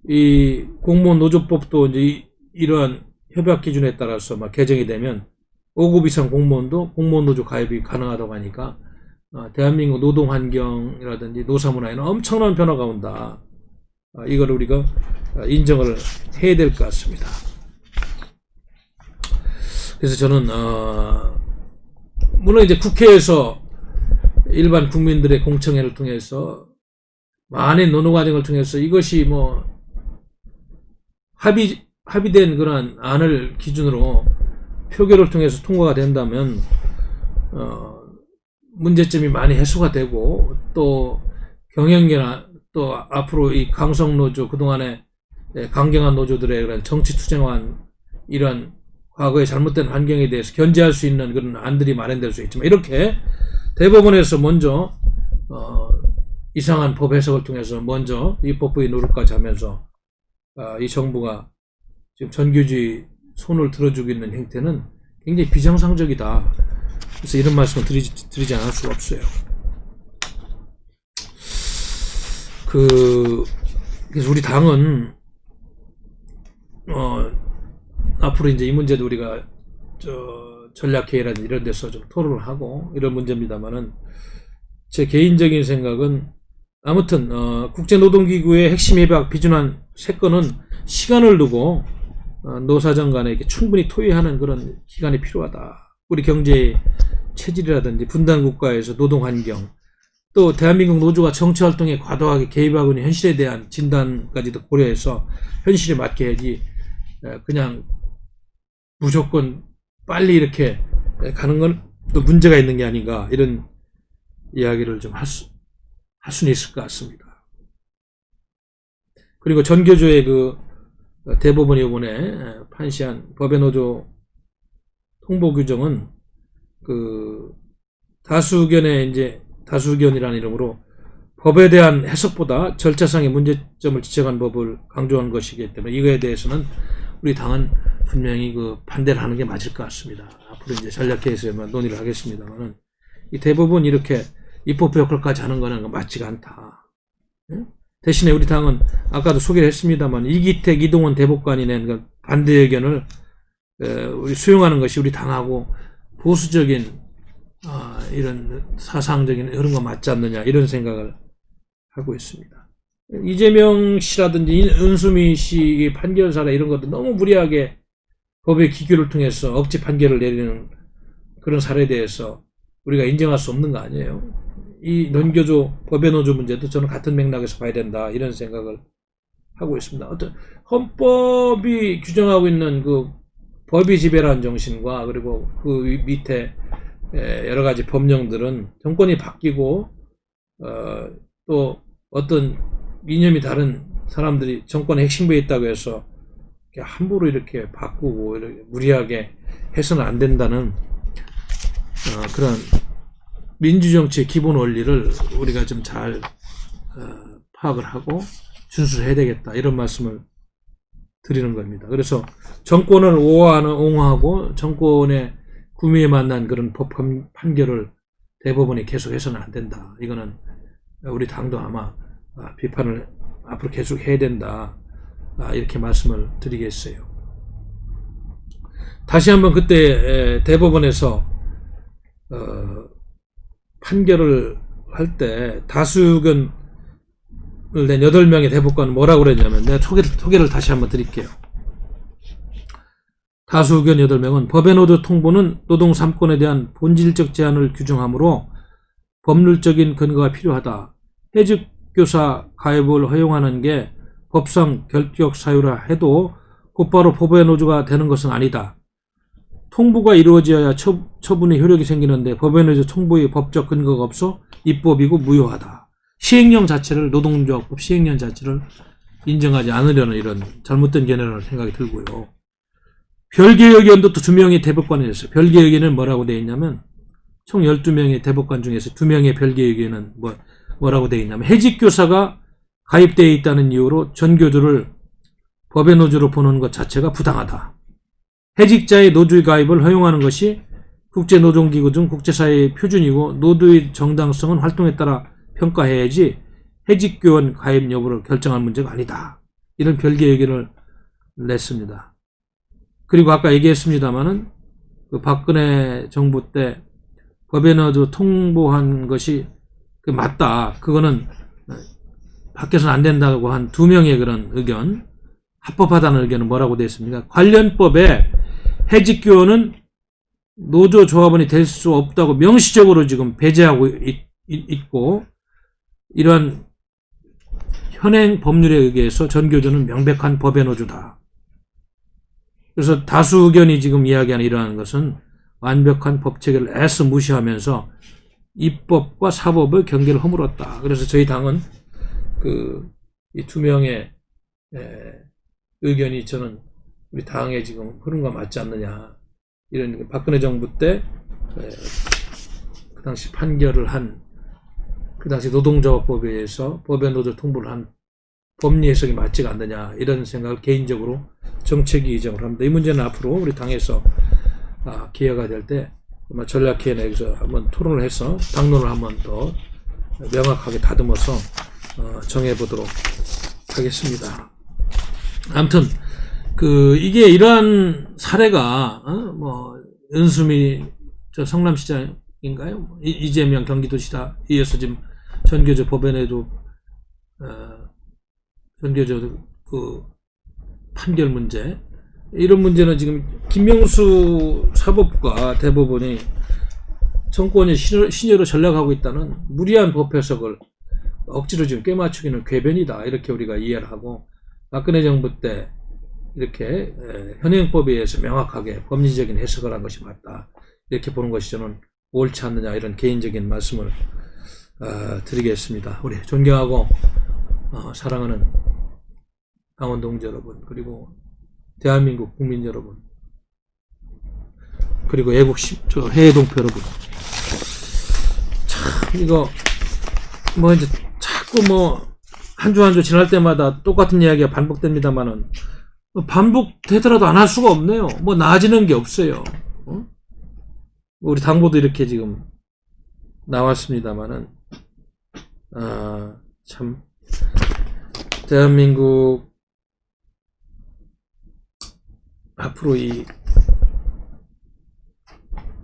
이 공무원 노조법도 이제 이러한 협약 기준에 따라서 막 개정이 되면 5급 이상 공무원도 공무원 노조 가입이 가능하다고 하니까 대한민국 노동 환경이라든지 노사 문화에는 엄청난 변화가 온다, 이걸 우리가 인정을 해야 될 것 같습니다. 그래서 저는 물론 이제 국회에서 일반 국민들의 공청회를 통해서 많은 논의 과정을 통해서 이것이 뭐 합의된 그런 안을 기준으로 표결을 통해서 통과가 된다면 문제점이 많이 해소가 되고, 또 경영계나 또 앞으로 이 강성노조, 그동안에 강경한 노조들의 그런 정치 투쟁한 이런 과거의 잘못된 환경에 대해서 견제할 수 있는 그런 안들이 마련될 수 있지만, 이렇게 대법원에서 먼저 이상한 법 해석을 통해서 먼저 입법부의 노력까지 하면서 이 정부가 지금 전교주의 손을 들어주고 있는 행태는 굉장히 비정상적이다. 그래서 이런 말씀을 드리지 않을 수가 없어요. 그래서 우리 당은 앞으로 이제 이 문제도 우리가 전략회의라든지 이런 데서 좀 토론을 하고 이런 문제입니다만은, 제 개인적인 생각은 아무튼 국제노동기구의 핵심 협약 비준안 3건은 시간을 두고 노사정 간에 이렇게 충분히 토의하는 그런 기간이 필요하다. 우리 경제의 체질이라든지 분단 국가에서 노동 환경, 또 대한민국 노조가 정치활동에 과도하게 개입하고 있는 현실에 대한 진단까지도 고려해서 현실에 맞게 해야지, 그냥 무조건 빨리 이렇게 가는 건 또 문제가 있는 게 아닌가, 이런 이야기를 좀 할 수는 있을 것 같습니다. 그리고 전교조의 그 대법원이 이번에 판시한 법의 노조 통보 규정은 그 다수견이라는 이름으로 법에 대한 해석보다 절차상의 문제점을 지적한 법을 강조한 것이기 때문에, 이거에 대해서는 우리 당은 분명히 그 반대를 하는 게 맞을 것 같습니다. 앞으로 이제 전략회의에서만 논의를 하겠습니다만은, 이 대법원 이렇게 입법 역할까지 하는 거는 맞지가 않다. 대신에 우리 당은 아까도 소개를 했습니다만, 이기택, 이동원 대법관이 낸 그 반대 의견을 우리 수용하는 것이 우리 당하고 보수적인 이런 사상적인 그런 거 맞지 않느냐 이런 생각을 하고 있습니다. 이재명 씨라든지 은수미 씨 판결 사례 이런 것도 너무 무리하게 법의 기규를 통해서 억지 판결을 내리는 그런 사례에 대해서 우리가 인정할 수 없는 거 아니에요. 이 논교조, 법의 노조 문제도 저는 같은 맥락에서 봐야 된다 이런 생각을 하고 있습니다. 어떤 헌법이 규정하고 있는 그 법이 지배라는 정신과 그리고 그 밑에 여러 가지 법령들은 정권이 바뀌고 또 어떤 이념이 다른 사람들이 정권의 핵심부에 있다고 해서 함부로 이렇게 바꾸고 이렇게 무리하게 해서는 안 된다는 그런 민주정치의 기본 원리를 우리가 좀 잘 파악을 하고 준수해야 되겠다 이런 말씀을 드리는 겁니다. 그래서 정권을 옹호하고 정권의 구미에 만난 그런 법 판결을 대법원이 계속해서는 안 된다. 이거는 우리 당도 아마 비판을 앞으로 계속 해야 된다. 이렇게 말씀을 드리겠어요. 다시 한번 그때 대법원에서 판결을 할 때 다수의견을 낸 8명의 대법관은 뭐라고 그랬냐면 내가 소개를 다시 한번 드릴게요. 다수 의견 8명은 법의 노조 통보는 노동 3권에 대한 본질적 제한을 규정하므로 법률적인 근거가 필요하다. 해직교사 가입을 허용하는 게 법상 결격 사유라 해도 곧바로 법의 노조가 되는 것은 아니다. 통보가 이루어져야 처분의 효력이 생기는데 법의 노조 통보의 법적 근거가 없어 입법이고 무효하다. 시행령 자체를 노동조합법 시행령 자체를 인정하지 않으려는 이런 잘못된 견해라는 생각이 들고요. 별개의 의견도 또 2명의 대법관이 있어요. 별개의 의견은 뭐라고 되어 있냐면 총 12명의 대법관 중에서 2명의 별개의 의견은 뭐라고 되어 있냐면 해직교사가 가입되어 있다는 이유로 전교조를 법의 노조로 보는 것 자체가 부당하다. 해직자의 노조의 가입을 허용하는 것이 국제노동기구 등 국제사회의 표준이고 노조의 정당성은 활동에 따라 평가해야지 해직교원 가입 여부를 결정할 문제가 아니다. 이런 별개의 의견을 냈습니다. 그리고 아까 얘기했습니다마는 그 박근혜 정부 때 법의 노조 통보한 것이 맞다. 그거는 밖에서는 안 된다고 한 2명의 그런 의견, 합법하다는 의견은 뭐라고 되어 있습니까? 관련 법에 해직교원은 노조 조합원이 될 수 없다고 명시적으로 지금 배제하고 있고 이러한 현행 법률에 의해서 전교조는 명백한 법의 노조다. 그래서 다수 의견이 지금 이야기하는 이러한 것은 완벽한 법체계를 애써 무시하면서 입법과 사법의 경계를 허물었다. 그래서 저희 당은 이 2명의 의견이 저는 우리 당의 지금 흐름과 맞지 않느냐. 이런 박근혜 정부 때 그 당시 판결을 한 그 당시 노동조합법에 의해서 법의 노조 통보를 한 법리 해석이 맞지가 않느냐 이런 생각을 개인적으로 정책위 의장을 합니다. 이 문제는 앞으로 우리 당에서 기회가 될 때 전략회의 내에서 한번 토론을 해서 당론을 한번 더 명확하게 다듬어서 정해보도록 하겠습니다. 아무튼 이게 이러한 사례가 은수미 성남시장인가요? 이재명 경기도지사 이어서 지금 전교조 법원에도 전교조 판결 문제 이런 문제는 지금 김명수 사법부가 대법원이 정권이 신여로 전락하고 있다는 무리한 법 해석을 억지로 지금 꿰맞추기는 궤변이다 이렇게 우리가 이해를 하고 박근혜 정부 때 이렇게 현행법에 의해서 명확하게 법리적인 해석을 한 것이 맞다 이렇게 보는 것이 저는 옳지 않느냐 이런 개인적인 말씀을 드리겠습니다. 우리 존경하고 사랑하는 당원 동지 여러분 그리고 대한민국 국민 여러분 그리고 애국 해외 동포 여러분 참 이거 이제 자꾸 한 주 한 주 지날 때마다 똑같은 이야기가 반복됩니다만은 반복되더라도 안 할 수가 없네요. 나아지는 게 없어요. 우리 당보도 이렇게 지금 나왔습니다만은 참 대한민국 앞으로 이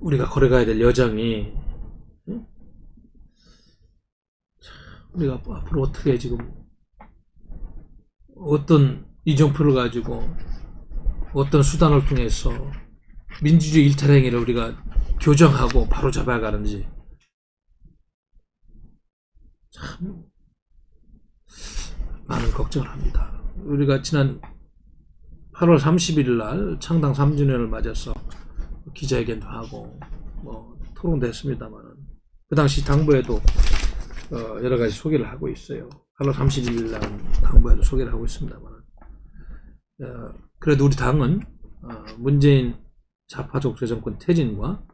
우리가 걸어가야 될 여정이, 응? 우리가 앞으로 어떻게 지금 어떤 이정표를 가지고 어떤 수단을 통해서 민주주의 일탈행위를 우리가 교정하고 바로 잡아가는지 참 많은 걱정을 합니다. 우리가 지난 8월 30일 날 창당 3주년을 맞아서 기자회견도 하고 뭐 토론도 했습니다만 그 당시 당부에도 여러 가지 소개를 하고 있어요. 8월 31일 날 당부에도 소개를 하고 있습니다만 그래도 우리 당은 문재인 좌파적 재정권 퇴진과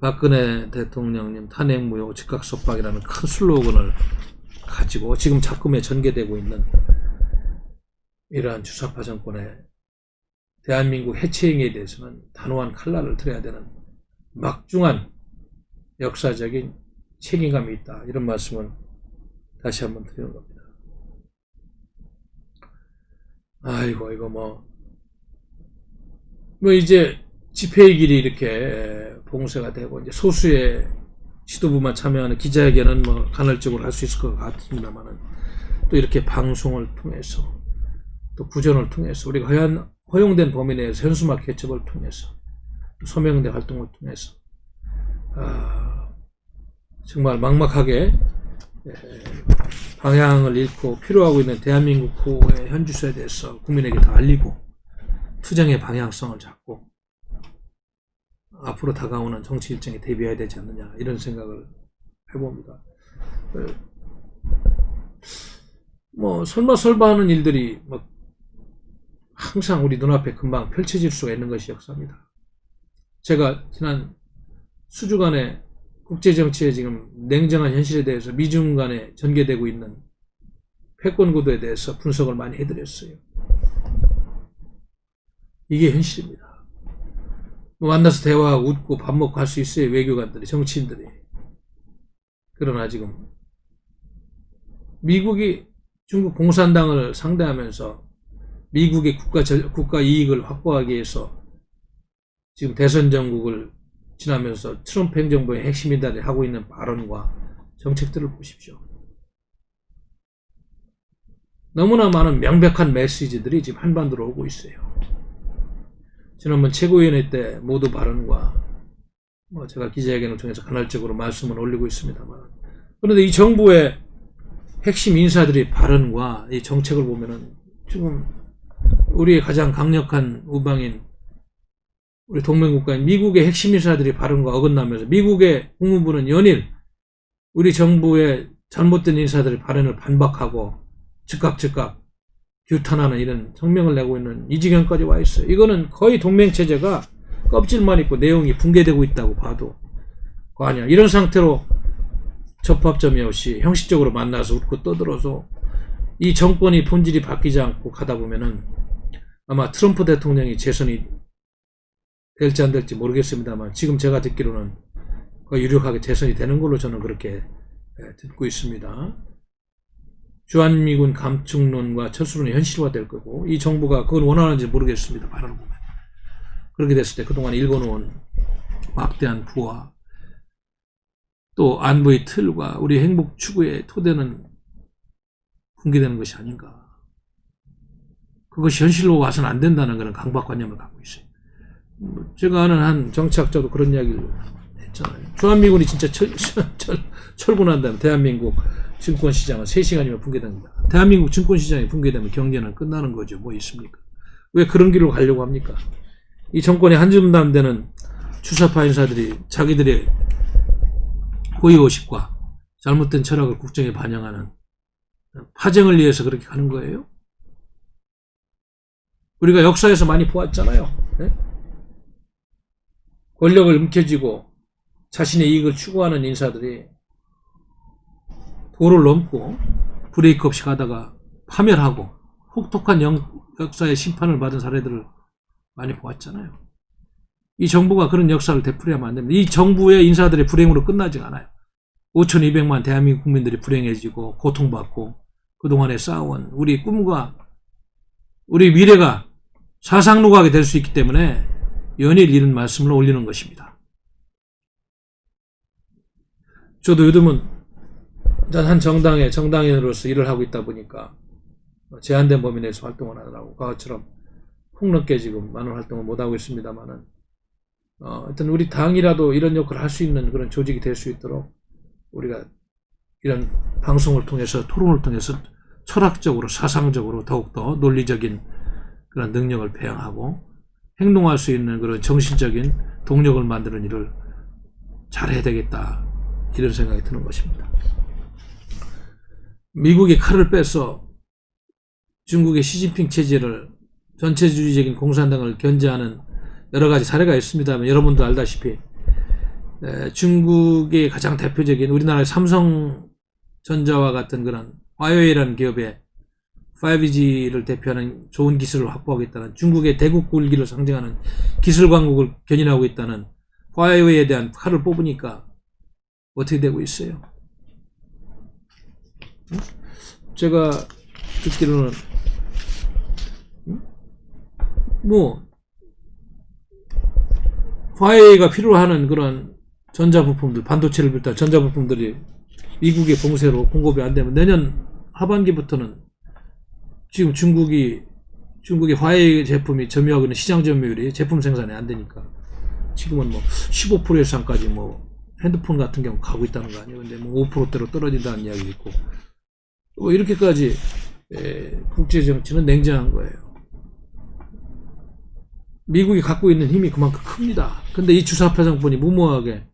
박근혜 대통령님 탄핵 무효 즉각 석방이라는 큰 슬로건을 가지고 지금 작금에 전개되고 있는 이러한 주사파 정권의 대한민국 해체행위에 대해서는 단호한 칼날을 들어야 되는 막중한 역사적인 책임감이 있다. 이런 말씀을 다시 한번 드리는 겁니다. 아이고 이거 뭐 이제 집회의 길이 이렇게 봉쇄가 되고 이제 소수의 지도부만 참여하는 기자회견은 뭐 간헐적으로 할 수 있을 것 같습니다만은 또 이렇게 방송을 통해서 또 구전을 통해서 우리가 허용된 범위 내에서 현수막 개첩을 통해서 또 서명대 활동을 통해서 정말 막막하게 방향을 잃고 필요하고 있는 대한민국 후의 현주소에 대해서 국민에게 다 알리고 투쟁의 방향성을 잡고 앞으로 다가오는 정치 일정에 대비해야 되지 않느냐 이런 생각을 해봅니다. 뭐 설마설마하는 일들이 뭐 항상 우리 눈앞에 금방 펼쳐질 수가 있는 것이 역사입니다. 제가 지난 수주간의 국제정치의 지금 냉정한 현실에 대해서 미중 간에 전개되고 있는 패권 구도에 대해서 분석을 많이 해드렸어요. 이게 현실입니다. 만나서 대화하고 웃고 밥 먹고 할 수 있어요. 외교관들이, 정치인들이. 그러나 지금 미국이 중국 공산당을 상대하면서 미국의 국가 이익을 확보하기 위해서 지금 대선 정국을 지나면서 트럼프 행정부의 핵심인들이 하고 있는 발언과 정책들을 보십시오. 너무나 많은 명백한 메시지들이 지금 한반도로 오고 있어요. 지난번 최고위원회 때 모두 발언과 뭐 제가 기자회견을 통해서 간헐적으로 말씀을 올리고 있습니다만 그런데 이 정부의 핵심 인사들의 발언과 이 정책을 보면은 지금 우리의 가장 강력한 우방인 우리 동맹국가인 미국의 핵심 인사들이 발언과 어긋나면서 미국의 국무부는 연일 우리 정부의 잘못된 인사들의 발언을 반박하고 즉각 규탄하는 이런 성명을 내고 있는 이 지경까지 와 있어요. 이거는 거의 동맹체제가 껍질만 있고 내용이 붕괴되고 있다고 봐도 과언이야. 이런 상태로 접합점이 없이 형식적으로 만나서 웃고 떠들어서 이 정권이 본질이 바뀌지 않고 가다 보면은 아마 트럼프 대통령이 재선이 될지 안 될지 모르겠습니다만 지금 제가 듣기로는 거의 유력하게 재선이 되는 걸로 저는 그렇게 듣고 있습니다. 주한미군 감축론과 철수론이 현실화될 거고 이 정부가 그걸 원하는지 모르겠습니다. 바라는 보면. 그렇게 됐을 때 그동안 일궈놓은 막대한 부와 또 안보의 틀과 우리 행복 추구의 토대는 붕괴되는 것이 아닌가. 그것이 현실로 와서는 안 된다는 그런 강박관념을 갖고 있어요. 제가 아는 한 정치학자도 그런 이야기를 했잖아요. 주한미군이 진짜 철군한다면 대한민국 증권시장은 3시간이면 붕괴됩니다. 대한민국 증권시장이 붕괴되면 경제는 끝나는 거죠. 뭐 있습니까? 왜 그런 길로 가려고 합니까? 이 정권의 한줌담 되는 주사파 인사들이 자기들의 고의의식과 잘못된 철학을 국정에 반영하는 파쟁을 위해서 그렇게 가는 거예요? 우리가 역사에서 많이 보았잖아요. 네? 권력을 움켜쥐고 자신의 이익을 추구하는 인사들이 도를 넘고 브레이크 없이 가다가 파멸하고 혹독한 역사의 심판을 받은 사례들을 많이 보았잖아요. 이 정부가 그런 역사를 되풀이하면 안 됩니다. 이 정부의 인사들의 불행으로 끝나지 않아요. 5,200만 대한민국 국민들이 불행해지고 고통받고 그동안에 쌓아온 우리 꿈과 우리 미래가 사상누각이 될 수 있기 때문에 연일 이런 말씀을 올리는 것입니다. 저도 요즘은 한 정당의 정당인으로서 일을 하고 있다 보니까 제한된 범위 내에서 활동을 하느라고 과거처럼 폭넓게 지금 많은 활동을 못하고 있습니다만은 하여튼 우리 당이라도 이런 역할을 할 수 있는 그런 조직이 될 수 있도록 우리가 이런 방송을 통해서 토론을 통해서 철학적으로 사상적으로 더욱더 논리적인 그런 능력을 배양하고 행동할 수 있는 그런 정신적인 동력을 만드는 일을 잘해야 되겠다 이런 생각이 드는 것입니다. 미국이 칼을 빼서 중국의 시진핑 체제를 전체주의적인 공산당을 견제하는 여러 가지 사례가 있습니다만 여러분도 알다시피 중국의 가장 대표적인 우리나라의 삼성전자와 같은 그런 화웨이라는 기업의 5G를 대표하는 좋은 기술을 확보하겠다는 중국의 대국 굴기를 상징하는 기술 강국을 견인하고 있다는 화웨이에 대한 칼을 뽑으니까 어떻게 되고 있어요? 제가 듣기로는 화웨이가 필요로 하는 그런 전자부품들, 반도체를 비롯한 전자부품들이 미국의 봉쇄로 공급이 안 되면 내년 하반기부터는 지금 중국이 화웨이 제품이 점유하고 있는 시장 점유율이 제품 생산이 안 되니까 지금은 15% 이상까지 핸드폰 같은 경우 가고 있다는 거 아니에요. 근데 5%대로 떨어진다는 이야기도 있고 이렇게까지 국제 정치는 냉정한 거예요. 미국이 갖고 있는 힘이 그만큼 큽니다. 근데 이 주사파 정권이 무모하게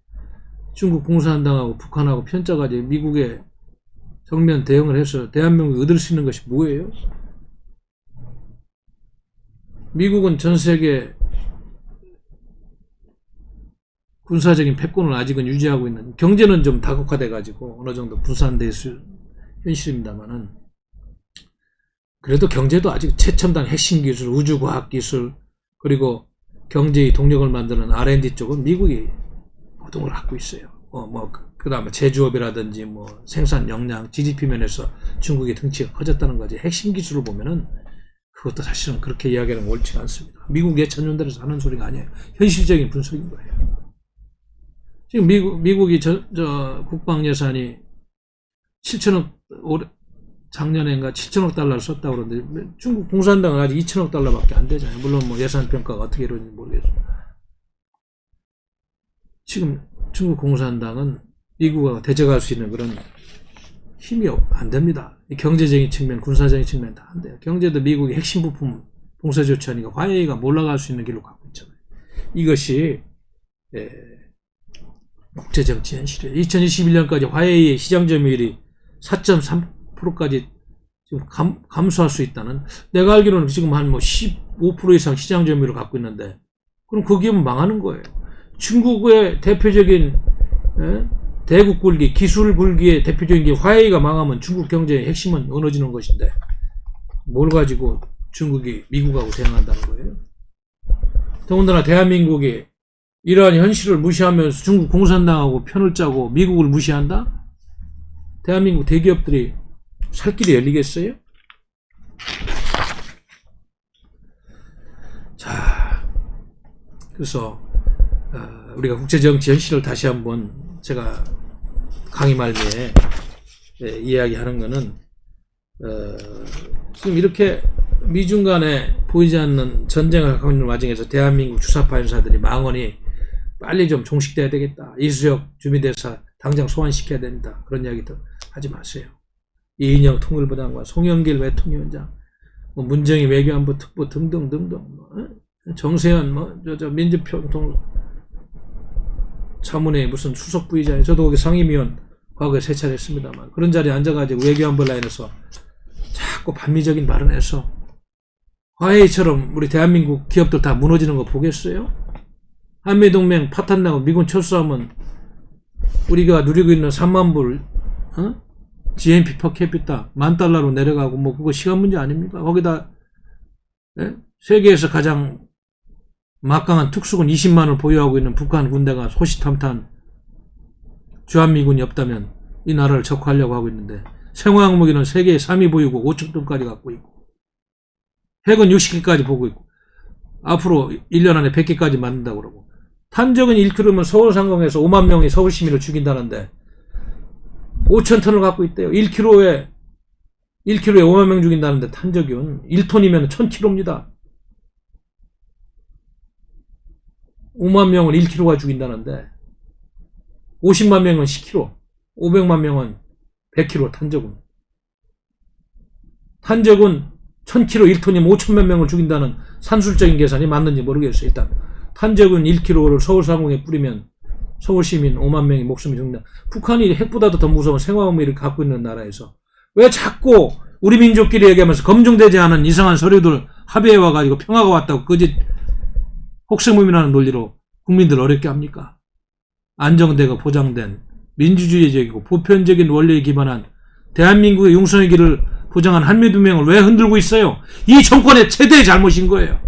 중국 공산당하고 북한하고 편짜가지고 미국에 정면 대응을 해서 대한민국이 얻을 수 있는 것이 뭐예요? 미국은 전 세계 군사적인 패권을 아직은 유지하고 있는, 경제는 좀 다국화돼가지고 어느 정도 분산될 수 현실입니다만은 그래도 경제도 아직 최첨단 핵심 기술, 우주과학 기술 그리고 경제의 동력을 만드는 R&D 쪽은 미국이 호동을 갖고 있어요. 그 다음에 제조업이라든지 생산 역량, GDP 면에서 중국의 등치가 커졌다는 거지. 핵심 기술을 보면은 그것도 사실은 그렇게 이야기하는 옳지가 않습니다. 미국 예천년대에서 하는 소리가 아니에요. 현실적인 분석인 거예요. 지금 미국이 국방 예산이 7천억, 작년엔가 7천억 달러를 썼다고 그러는데 중국 공산당은 아직 2천억 달러밖에 안 되잖아요. 물론 예산 평가가 어떻게 이루어지는지 모르겠어요. 지금 중국 공산당은 미국과 대적할 수 있는 그런 힘이 안 됩니다. 경제적인 측면, 군사적인 측면 다 안 돼요. 경제도 미국의 핵심 부품 봉쇄 조치하니까 화웨이가 몰아갈 수 있는 길로 가고 있잖아요. 이것이 국제정치 현실이에요. 2021년까지 화웨이의 시장 점유율이 4.3%까지 지금 감소할 수 있다는, 내가 알기로는 지금 한 15% 이상 시장 점유율을 갖고 있는데 그럼 그 기업은 망하는 거예요. 중국의 대표적인 대국 굴기, 기술 굴기의 대표적인 게 화웨이가 망하면 중국 경제의 핵심은 무너지는 것인데 뭘 가지고 중국이 미국하고 대항한다는 거예요. 더군다나 대한민국이 이러한 현실을 무시하면서 중국 공산당하고 편을 짜고 미국을 무시한다? 대한민국 대기업들이 살 길이 열리겠어요? 자, 그래서 우리가 국제정치 현실을 다시 한번 제가 강의 말미에 이야기하는 거는 지금 이렇게 미중 간에 보이지 않는 전쟁을 하고 있는 와중에서 대한민국 주사파 인사들이 망언이 빨리 좀 종식돼야 되겠다. 이수혁 주미대사 당장 소환시켜야 된다. 그런 이야기도 하지 마세요. 이인영 통일부장관, 송영길 외통위원장, 문정희 외교안보 특보 등등등등, 정세현 민주평통 자문회 무슨 수석 부의장이, 저도 거기 상임위원 과거에 세 차례 했습니다만 그런 자리에 앉아가지고 외교안보 라인에서 자꾸 반미적인 발언해서 화웨이처럼 우리 대한민국 기업들 다 무너지는 거 보겠어요? 한미동맹 파탄나고 미군 철수하면 우리가 누리고 있는 3만 불 GNP 퍼 캐피타 $10,000로 내려가고 그거 시간 문제 아닙니까? 거기다 세계에서 가장 막강한 특수군 20만을 보유하고 있는 북한 군대가 호시탐탐 주한미군이 없다면 이 나라를 적화하려고 하고 있는데, 생화학무기는 세계 3위 보유국 5척등까지 갖고 있고, 핵은 60개까지 보고 있고, 앞으로 1년 안에 100개까지 만든다고 그러고, 탄적은 1km면 서울 상공에서 5만 명이 서울 시민을 죽인다는데 5천 톤을 갖고 있대요. 1kg에 5만 명 죽인다는데 탄저균 1톤이면 1000kg입니다. 5만 명을 1kg가 죽인다는데 50만 명은 10kg, 500만 명은 100kg 탄저군. 탄저군 1000kg 1톤이면 5천만 명을 죽인다는 산술적인 계산이 맞는지 모르겠어요. 일단 탄저군 1kg를 서울 상공에 뿌리면 서울 시민 5만 명이 목숨이 죽는다. 북한이 핵보다도 더 무서운 생화음을 갖고 있는 나라에서 왜 자꾸 우리 민족끼리 얘기하면서 검증되지 않은 이상한 서류들 합의해 와가지고 평화가 왔다고 거짓 혹세무민하는 논리로 국민들 어렵게 합니까? 안정되고 보장된 민주주의적이고 보편적인 원리에 기반한 대한민국의 융성의 길을 보장한 한미동맹을 왜 흔들고 있어요? 이 정권의 최대의 잘못인 거예요.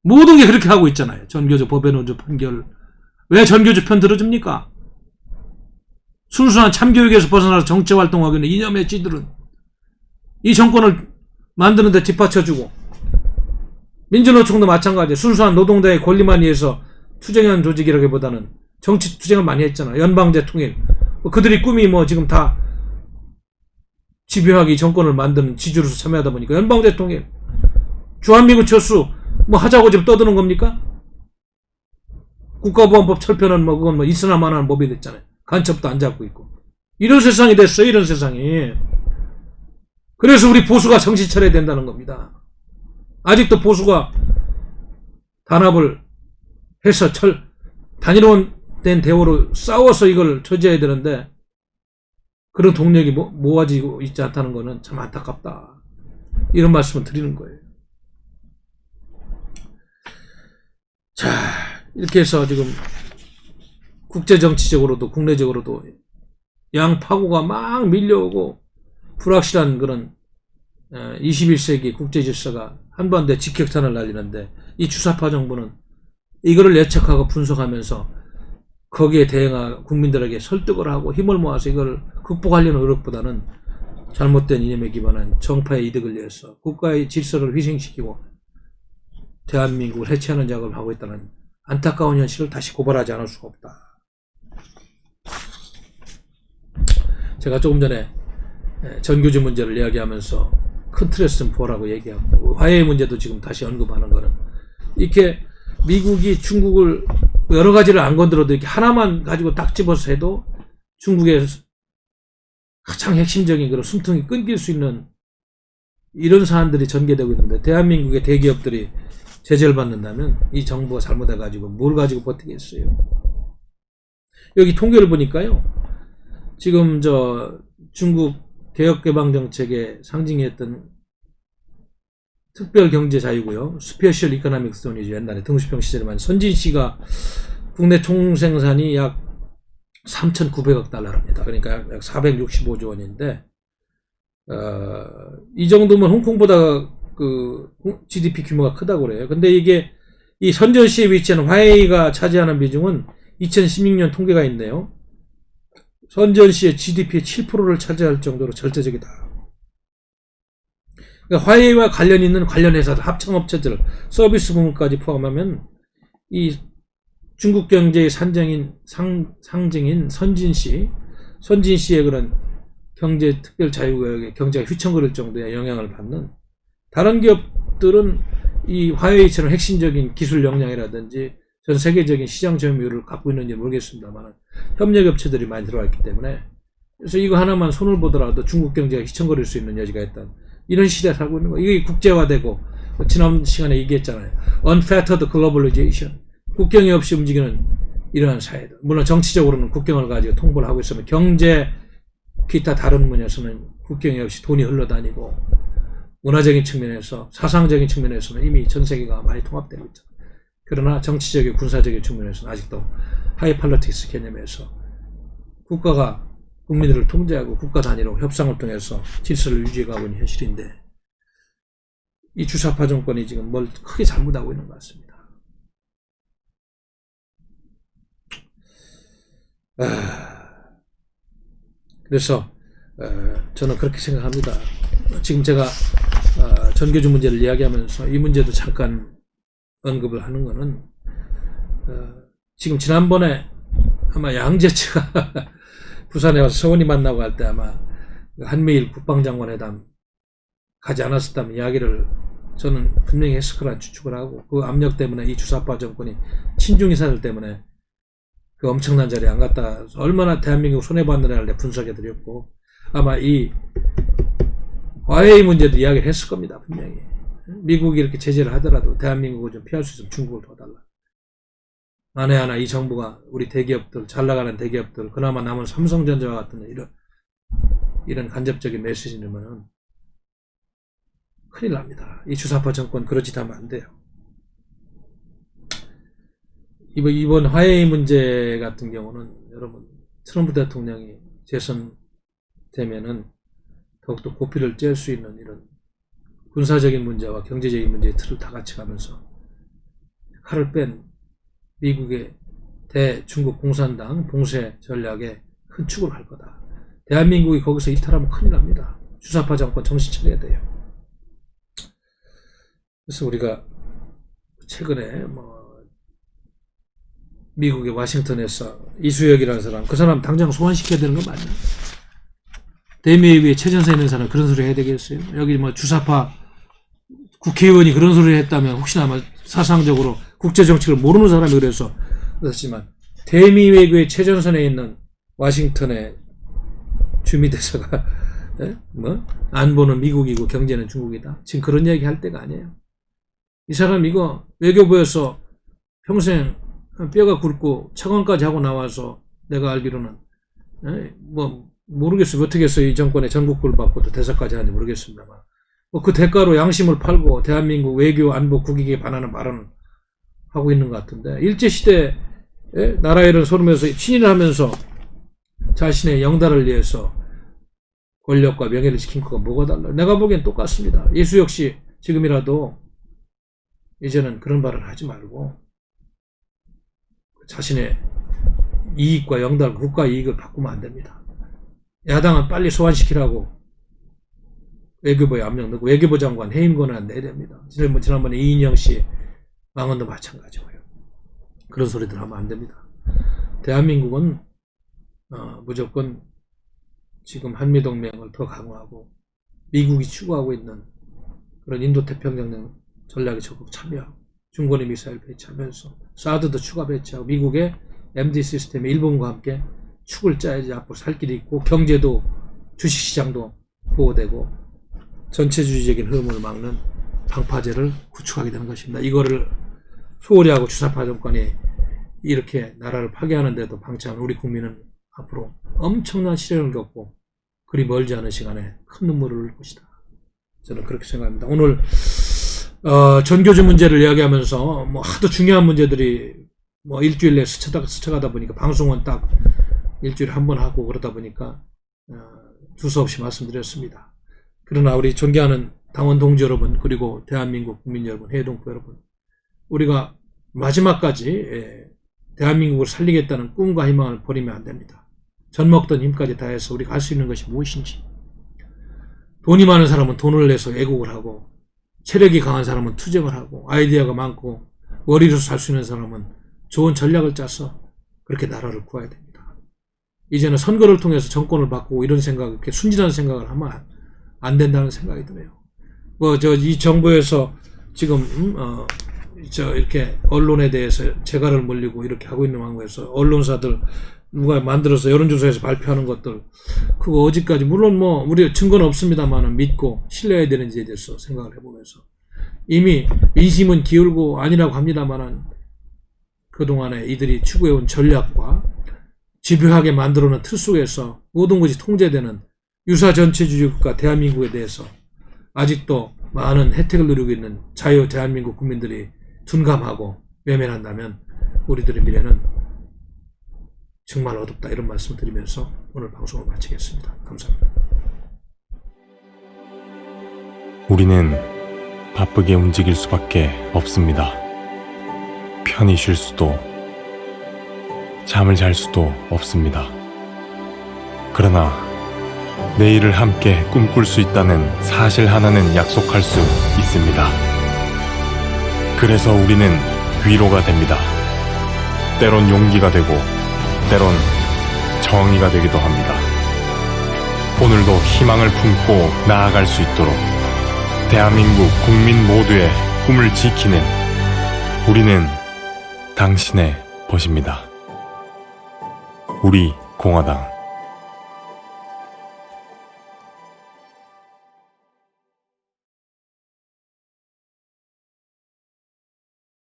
모든 게 그렇게 하고 있잖아요. 전교조 법외노조 판결. 왜 전교조 편 들어줍니까? 순수한 참교육에서 벗어나서 정치활동하기는 이념의 쥐들은 이 정권을 만드는 데 뒷받쳐주고, 민주노총도 마찬가지예요. 순수한 노동자의 권리만 위해서 투쟁한 조직이라기보다는 정치 투쟁을 많이 했잖아요. 연방제 통일. 그들이 꿈이 지금 다 집요하게 이 정권을 만드는 지주로서 참여하다 보니까 연방제 통일. 주한미군 철수 하자고 지금 떠드는 겁니까? 국가보안법 철폐는 그건 있으나 마나는 법이 됐잖아요. 간첩도 안 잡고 있고. 이런 세상이 됐어요. 이런 세상이. 그래서 우리 보수가 정신 차려야 된다는 겁니다. 아직도 보수가 단합을 해서 단일화된 대우로 싸워서 이걸 저지해야 되는데 그런 동력이 모아지고 있지 않다는 것은 참 안타깝다. 이런 말씀을 드리는 거예요. 자, 이렇게 해서 지금 국제정치적으로도 국내적으로도 양파고가 막 밀려오고 불확실한 그런 21세기 국제질서가 한반도에 직격탄을 날리는데 이 주사파 정부는 이거를 예측하고 분석하면서 거기에 대응하 국민들에게 설득을 하고 힘을 모아서 이걸 극복하려는 노력보다는 잘못된 이념에 기반한 정파의 이득을 위해서 국가의 질서를 희생시키고 대한민국을 해체하는 작업을 하고 있다는 안타까운 현실을 다시 고발하지 않을 수가 없다. 제가 조금 전에 전교조 문제를 이야기하면서 큰 틀에서 좀 보라고 얘기하고 화해의 문제도 지금 다시 언급하는 거는 이렇게 미국이 중국을 여러 가지를 안 건드려도 이렇게 하나만 가지고 딱 집어서 해도 중국의 가장 핵심적인 그런 숨통이 끊길 수 있는 이런 사안들이 전개되고 있는데 대한민국의 대기업들이 제재를 받는다면 이 정부가 잘못해가지고 뭘 가지고 버티겠어요. 여기 통계를 보니까요. 지금 중국 개혁개방정책의 상징이었던 특별경제자유고요. 스페셜 이코노믹 존이죠. 옛날에 등수평 시절에만 선진시가 국내 총생산이 약 3,900억 달러랍니다. 그러니까 약 465조 원인데 이 정도면 홍콩보다 그 GDP 규모가 크다고 그래요. 근데 이게 이 선전시에 위치한 화웨이가 차지하는 비중은 2016년 통계가 있네요. 선전시의 GDP의 7%를 차지할 정도로 절대적이다. 그러니까 화웨이와 관련 있는 관련 회사들, 합창업체들, 서비스 부문까지 포함하면 이 중국 경제의 상징인 선진시의 그런 경제 특별 자유구역의 경제가 휘청거릴 정도의 영향을 받는 다른 기업들은 이 화웨이처럼 핵심적인 기술 역량이라든지 전 세계적인 시장 점유율을 갖고 있는지 모르겠습니다만 협력업체들이 많이 들어왔기 때문에 그래서 이거 하나만 손을 보더라도 중국 경제가 휘청거릴 수 있는 여지가 있다. 이런 시대에 살고 있는 거예요. 이게 국제화되고 지난 시간에 얘기했잖아요. Unfettered Globalization. 국경이 없이 움직이는 이러한 사회들. 물론 정치적으로는 국경을 가지고 통보를 하고 있으면 경제 기타 다른 분야에서는 국경이 없이 돈이 흘러다니고 문화적인 측면에서 사상적인 측면에서는 이미 전 세계가 많이 통합되고 있죠. 그러나 정치적인 군사적인 측면에서는 아직도 하이팔러틱스 개념에서 국가가 국민들을 통제하고 국가 단위로 협상을 통해서 질서를 유지해가고 있는 현실인데 이 주사파 정권이 지금 뭘 크게 잘못하고 있는 것 같습니다. 그래서 저는 그렇게 생각합니다. 지금 제가 전교조 문제를 이야기하면서 이 문제도 잠깐 언급을 하는 거는 지금 지난번에 아마 양재차가 부산에 와서 서훈이 만나고 갈 때 아마 한미일 국방장관 회담 가지 않았었다면 이야기를 저는 분명히 했을 거라 추측을 하고, 그 압력 때문에 이 주사파 정권이 친중 인사들 때문에 그 엄청난 자리에 안 갔다 얼마나 대한민국 손해봤느냐를 내가 분석해드렸고, 아마 이 화웨이 문제도 이야기를 했을 겁니다. 분명히 미국이 이렇게 제재를 하더라도 대한민국을 좀 피할 수 있으면 중국을 도와달라. 만에 하나 이 정부가 우리 대기업들, 잘 나가는 대기업들, 그나마 남은 삼성전자와 같은 이런 간접적인 메시지는 큰일 납니다. 이 주사파 정권 그런 짓 하면 안 돼요. 이번 화웨이 문제 같은 경우는 여러분, 트럼프 대통령이 재선되면은 더욱더 고삐를 쬐을 수 있는 이런 군사적인 문제와 경제적인 문제의 틀을 다 같이 가면서 칼을 뺀 미국의 대중국 공산당 봉쇄 전략에 큰 축을 할 거다. 대한민국이 거기서 이탈하면 큰일 납니다. 주사파 정권 정신 차려야 돼요. 그래서 우리가 최근에 미국의 워싱턴에서 이수혁이라는 사람, 그 사람 당장 소환시켜야 되는 거 맞나? 대미에 위에 최전선에 있는 사람 그런 소리 해야 되겠어요? 여기 주사파 국회의원이 그런 소리를 했다면 혹시나 사상적으로 국제정책을 모르는 사람이 그렇지만 대미 외교의 최전선에 있는 워싱턴의 주미대사가 안보는 미국이고 경제는 중국이다. 지금 그런 얘기 할 때가 아니에요. 이 사람 이거 외교부에서 평생 뼈가 굵고 차관까지 하고 나와서 내가 알기로는 모르겠어요. 어떻게 해서 이 정권의 전국구를 받고도 대사까지 하는지 모르겠습니다만 그 대가로 양심을 팔고 대한민국 외교 안보 국익에 반하는 발언을 하고 있는 것 같은데, 일제시대 나라 일을 소름에서 신인을 하면서 자신의 영달을 위해서 권력과 명예를 지킨 거가 뭐가 달라요? 내가 보기엔 똑같습니다. 이수혁 씨 지금이라도 이제는 그런 발언을 하지 말고 자신의 이익과 영달, 국가 이익을 바꾸면 안 됩니다. 야당은 빨리 소환시키라고 외교부에 압력 넣고 외교부 장관 해임 권한 내야 됩니다. 지난번에 이인영 씨 망언도 마찬가지고요. 그런 소리들 하면 안 됩니다. 대한민국은 무조건 지금 한미동맹을 더 강화하고 미국이 추구하고 있는 그런 인도태평양 전략에 적극 참여하고 중거리 미사일 배치하면서 사드도 추가 배치하고 미국의 MD 시스템에 일본과 함께 축을 짜야지 앞으로 살 길이 있고, 경제도 주식시장도 보호되고 전체주의적인 흐름을 막는 방파제를 구축하게 되는 것입니다. 이거를 소홀히 하고 주사파 정권이 이렇게 나라를 파괴하는데도 방치한 우리 국민은 앞으로 엄청난 시련을 겪고 그리 멀지 않은 시간에 큰 눈물을 흘릴 것이다. 저는 그렇게 생각합니다. 오늘 전교조 문제를 이야기하면서 하도 중요한 문제들이 일주일 내에 스쳐가다 보니까 방송은 딱 일주일에 한 번 하고 그러다 보니까 두서없이 말씀드렸습니다. 그러나 우리 존경하는 당원 동지 여러분, 그리고 대한민국 국민 여러분, 해외동포 여러분, 우리가 마지막까지 대한민국을 살리겠다는 꿈과 희망을 버리면 안 됩니다. 젖먹던 힘까지 다해서 우리가 할 수 있는 것이 무엇인지, 돈이 많은 사람은 돈을 내서 애국을 하고, 체력이 강한 사람은 투쟁을 하고, 아이디어가 많고 머리로 살 수 있는 사람은 좋은 전략을 짜서 그렇게 나라를 구해야 됩니다. 이제는 선거를 통해서 정권을 바꾸고 이런 생각, 이렇게 순진한 생각을 하면 안 된다는 생각이 드네요. 이 정부에서 지금 이렇게 언론에 대해서 재갈을 물리고 이렇게 하고 있는 상황에서 언론사들 누가 만들어서 여론조사에서 발표하는 것들, 그거 어디까지, 물론 우리 증거는 없습니다만 믿고 신뢰해야 되는지에 대해서 생각을 해보면서, 이미 민심은 기울고 아니라고 합니다만 그동안에 이들이 추구해온 전략과 집요하게 만들어놓은 틀 속에서 모든 것이 통제되는 유사 전체주의 국가 대한민국에 대해서 아직도 많은 혜택을 누리고 있는 자유 대한민국 국민들이 둔감하고 외면한다면 우리들의 미래는 정말 어둡다, 이런 말씀을 드리면서 오늘 방송을 마치겠습니다. 감사합니다. 우리는 바쁘게 움직일 수밖에 없습니다. 편히 쉴 수도, 잠을 잘 수도 없습니다. 그러나 내일을 함께 꿈꿀 수 있다는 사실 하나는 약속할 수 있습니다. 그래서 우리는 위로가 됩니다. 때론 용기가 되고, 때론 정의가 되기도 합니다. 오늘도 희망을 품고 나아갈 수 있도록 대한민국 국민 모두의 꿈을 지키는 우리는 당신의 벗입니다. 우리 공화당